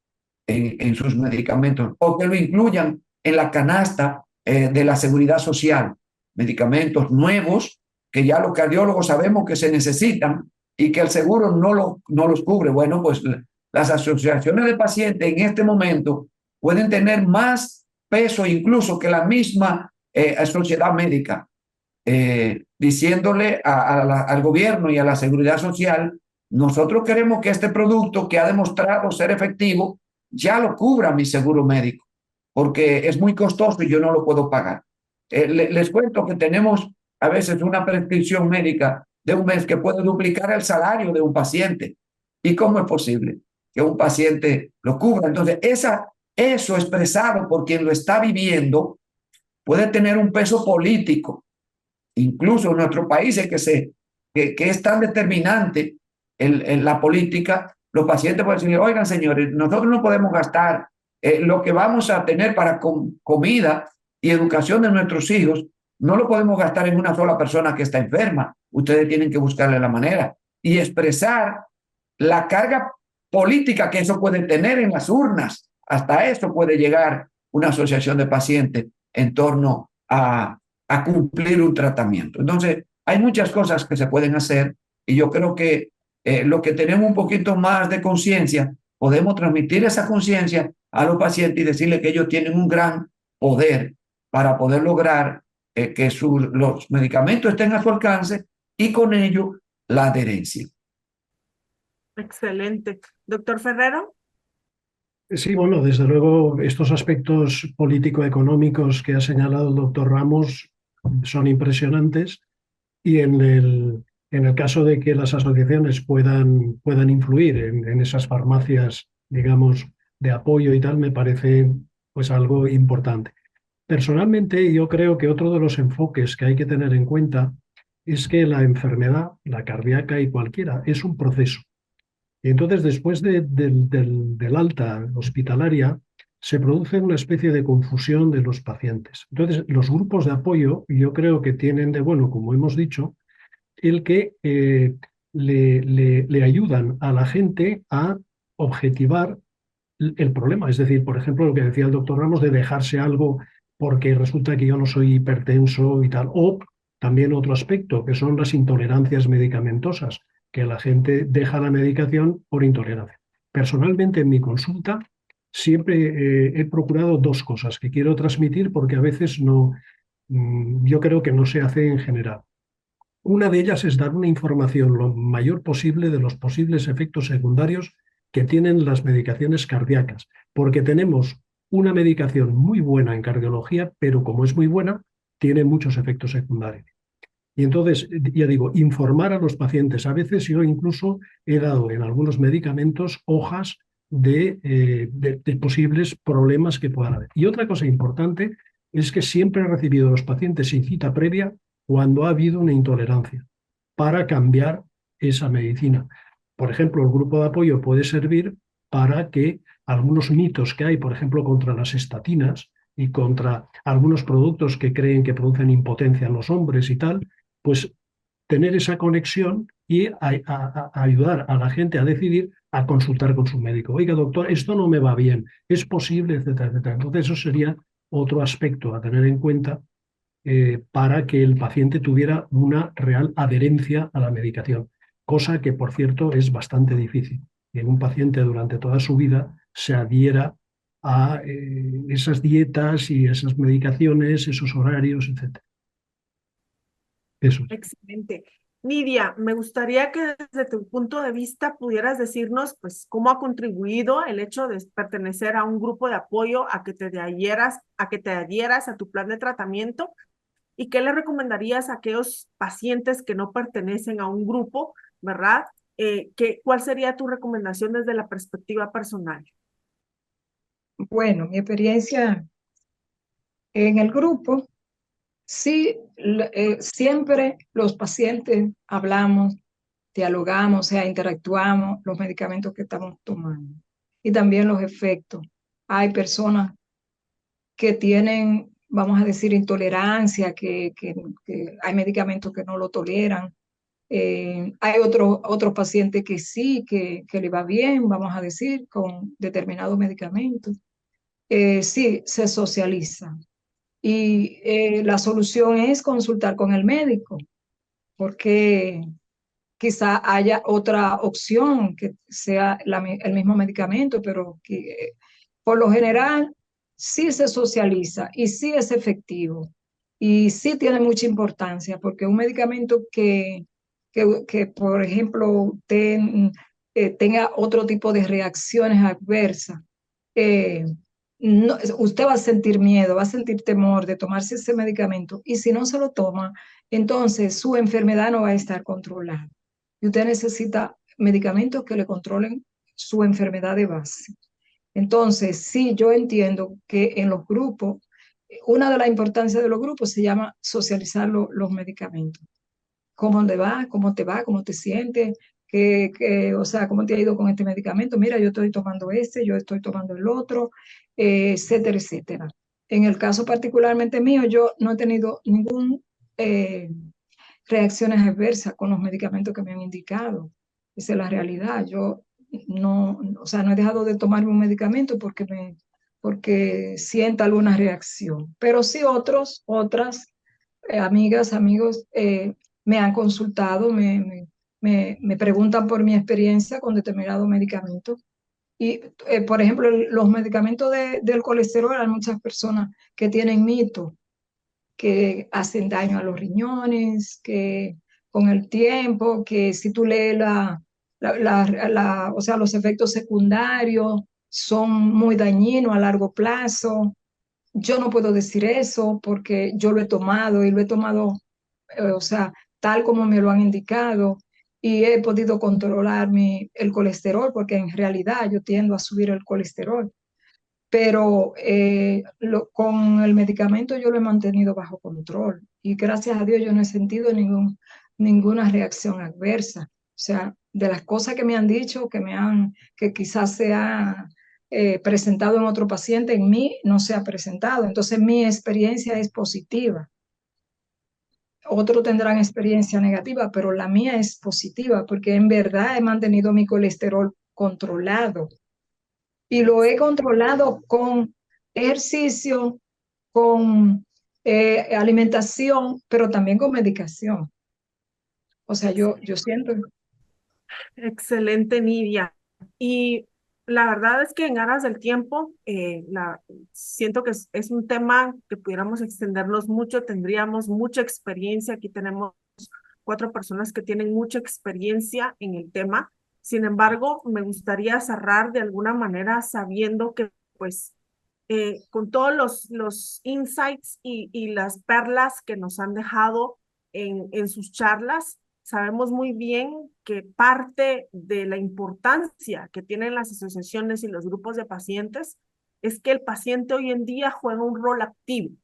en sus medicamentos, o que lo incluyan en la canasta de la seguridad social, medicamentos nuevos que ya los cardiólogos sabemos que se necesitan y que el seguro no los cubre. Bueno, pues las asociaciones de pacientes en este momento pueden tener más peso incluso que la misma sociedad médica, diciéndole al gobierno y a la seguridad social, nosotros queremos que este producto que ha demostrado ser efectivo ya lo cubra mi seguro médico, porque es muy costoso y yo no lo puedo pagar. Les cuento que tenemos a veces una prescripción médica de un mes que puede duplicar el salario de un paciente. ¿Y cómo es posible que un paciente lo cubra? Entonces, eso expresado por quien lo está viviendo puede tener un peso político, incluso en nuestros países que es tan determinante en la política. Los pacientes pueden decir, oigan señores, nosotros no podemos gastar lo que vamos a tener para comida y educación de nuestros hijos, no lo podemos gastar en una sola persona que está enferma. Ustedes tienen que buscarle la manera y expresar la carga política que eso puede tener en las urnas. Hasta eso puede llegar una asociación de pacientes en torno a cumplir un tratamiento. Entonces, hay muchas cosas que se pueden hacer y yo creo que lo que tenemos un poquito más de conciencia, podemos transmitir esa conciencia a los pacientes y decirles que ellos tienen un gran poder para poder lograr que los medicamentos estén a su alcance y con ello la adherencia. Excelente. Doctor Ferrero. Sí, bueno, desde luego estos aspectos político-económicos que ha señalado el doctor Ramos son impresionantes y en el caso de que las asociaciones puedan influir en esas farmacias, digamos, de apoyo y tal, me parece pues algo importante. Personalmente, yo creo que otro de los enfoques que hay que tener en cuenta es que la enfermedad, la cardíaca y cualquiera, es un proceso. Y entonces, después del alta hospitalaria, se produce una especie de confusión de los pacientes. Entonces, los grupos de apoyo, yo creo que tienen de bueno, como hemos dicho, el que le ayudan a la gente a objetivar el problema. Es decir, por ejemplo, lo que decía el doctor Ramos de dejarse algo porque resulta que yo no soy hipertenso y tal. O también otro aspecto, que son las intolerancias medicamentosas, que la gente deja la medicación por intolerancia. Personalmente, en mi consulta, siempre he procurado dos cosas que quiero transmitir porque a veces no, yo creo que no se hace en general. Una de ellas es dar una información lo mayor posible de los posibles efectos secundarios que tienen las medicaciones cardíacas, porque tenemos una medicación muy buena en cardiología, pero como es muy buena, tiene muchos efectos secundarios. Y entonces, ya digo, informar a los pacientes. A veces yo incluso he dado en algunos medicamentos hojas de posibles problemas que puedan haber. Y otra cosa importante es que siempre he recibido a los pacientes sin cita previa cuando ha habido una intolerancia para cambiar esa medicina. Por ejemplo, el grupo de apoyo puede servir para que algunos mitos que hay, por ejemplo, contra las estatinas y contra algunos productos que creen que producen impotencia en los hombres y tal, pues tener esa conexión y ayudar a la gente a decidir, a consultar con su médico. Oiga, doctor, esto no me va bien, es posible, etcétera, etcétera. Entonces, eso sería otro aspecto a tener en cuenta para que el paciente tuviera una real adherencia a la medicación, cosa que, por cierto, es bastante difícil. Que un paciente durante toda su vida se adhiera a esas dietas y esas medicaciones, esos horarios, etcétera. Eso es. Excelente. Nidia, me gustaría que desde tu punto de vista pudieras decirnos, pues, cómo ha contribuido el hecho de pertenecer a un grupo de apoyo a que te adhieras a tu plan de tratamiento y qué le recomendarías a aquellos pacientes que no pertenecen a un grupo, ¿verdad? ¿Cuál sería tu recomendación desde la perspectiva personal? Bueno, mi experiencia en el grupo, sí, siempre los pacientes hablamos, dialogamos, o sea, interactuamos los medicamentos que estamos tomando y también los efectos. Hay personas que tienen, vamos a decir, intolerancia, que hay medicamentos que no lo toleran. Hay otros pacientes que sí, que le va bien, vamos a decir, con determinados medicamentos. Sí, se socializa. Y la solución es consultar con el médico, porque quizá haya otra opción que sea el mismo medicamento, pero que por lo general sí se socializa y sí es efectivo y sí tiene mucha importancia, porque un medicamento que por ejemplo, tenga otro tipo de reacciones adversas, eh, usted va a sentir miedo, va a sentir temor de tomarse ese medicamento y si no se lo toma, entonces su enfermedad no va a estar controlada. Y usted necesita medicamentos que le controlen su enfermedad de base. Entonces, sí, yo entiendo que en los grupos, una de las importancias de los grupos se llama socializar los medicamentos. ¿Cómo le va? ¿Cómo te va? ¿Cómo te sientes? O sea, ¿cómo te ha ido con este medicamento? Mira, yo estoy tomando este, yo estoy tomando el otro, etcétera, etcétera. En el caso particularmente mío, yo no he tenido ningún reacciones adversas con los medicamentos que me han indicado. Esa es la realidad. Yo no, o sea, no he dejado de tomarme un medicamento porque sienta alguna reacción. Pero sí otras amigas, amigos, me han consultado, me preguntan por mi experiencia con determinado medicamento. Y, por ejemplo, los medicamentos del colesterol, hay muchas personas que tienen mitos que hacen daño a los riñones, que con el tiempo, que si tú lees o sea, los efectos secundarios son muy dañinos a largo plazo. Yo no puedo decir eso porque yo lo he tomado y lo he tomado, o sea, tal como me lo han indicado y he podido controlar el colesterol porque en realidad yo tiendo a subir el colesterol, pero con el medicamento yo lo he mantenido bajo control y gracias a Dios yo no he sentido ninguna reacción adversa. O sea, de las cosas que me han dicho, que quizás se ha presentado en otro paciente, en mí no se ha presentado. Entonces mi experiencia es positiva. Otros tendrán experiencia negativa, pero la mía es positiva porque en verdad he mantenido mi colesterol controlado y lo he controlado con ejercicio, con alimentación, pero también con medicación. O sea, yo siento, Excelente, Nidia. Y la verdad es que en aras del tiempo, siento que es un tema que pudiéramos extendernos mucho, tendríamos mucha experiencia. Aquí tenemos 4 personas que tienen mucha experiencia en el tema. Sin embargo, me gustaría cerrar de alguna manera sabiendo que, pues, con todos los insights y las perlas que nos han dejado en sus charlas, sabemos muy bien que parte de la importancia que tienen las asociaciones y los grupos de pacientes es que el paciente hoy en día juega un rol activo.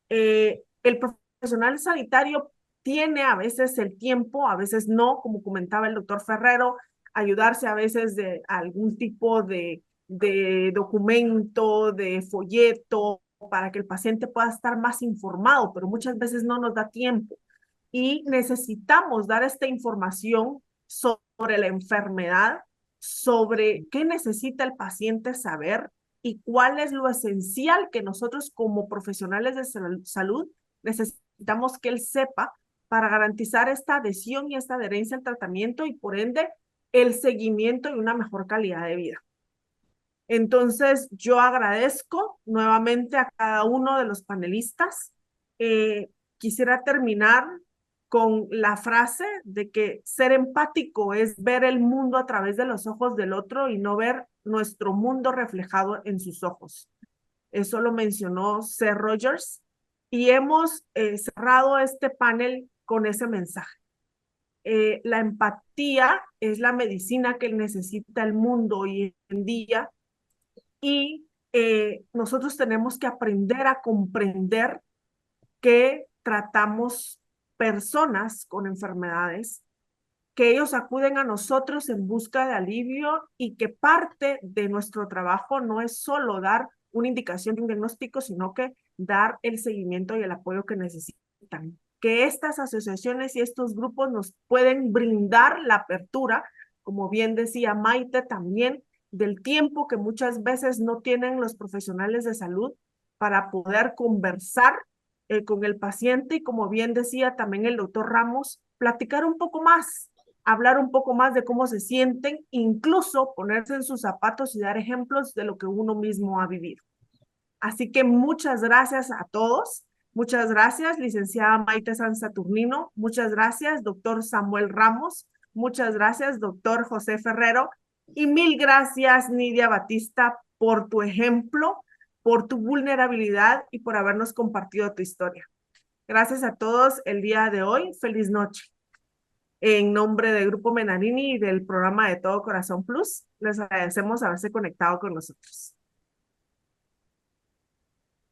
El profesional sanitario tiene a veces el tiempo, a veces no, como comentaba el doctor Ferrero, ayudarse a veces de algún tipo de documento, de folleto, para que el paciente pueda estar más informado, pero muchas veces no nos da tiempo. Y necesitamos dar esta información sobre la enfermedad, sobre qué necesita el paciente saber y cuál es lo esencial que nosotros como profesionales de salud necesitamos que él sepa para garantizar esta adhesión y esta adherencia al tratamiento y por ende el seguimiento y una mejor calidad de vida. Entonces, yo agradezco nuevamente a cada uno de los panelistas. Quisiera terminar con la frase de que ser empático es ver el mundo a través de los ojos del otro y no ver nuestro mundo reflejado en sus ojos. Eso lo mencionó Seth Rogers y hemos cerrado este panel con ese mensaje. La empatía es la medicina que necesita el mundo hoy en día y nosotros tenemos que aprender a comprender que tratamos personas con enfermedades, que ellos acuden a nosotros en busca de alivio y que parte de nuestro trabajo no es solo dar una indicación de un diagnóstico, sino que dar el seguimiento y el apoyo que necesitan. Que estas asociaciones y estos grupos nos pueden brindar la apertura, como bien decía Maite también, del tiempo que muchas veces no tienen los profesionales de salud para poder conversar con el paciente y como bien decía también el doctor Ramos, platicar un poco más, hablar un poco más de cómo se sienten, incluso ponerse en sus zapatos y dar ejemplos de lo que uno mismo ha vivido. Así que muchas gracias a todos. Muchas gracias, licenciada Maite San Saturnino. Muchas gracias, doctor Samuel Ramos. Muchas gracias, doctor José Ferrero. Y mil gracias, Nidia Batista, por tu ejemplo, por tu vulnerabilidad y por habernos compartido tu historia. Gracias a todos el día de hoy. Feliz noche. En nombre del Grupo Menarini y del programa de Todo Corazón Plus, les agradecemos haberse conectado con nosotros.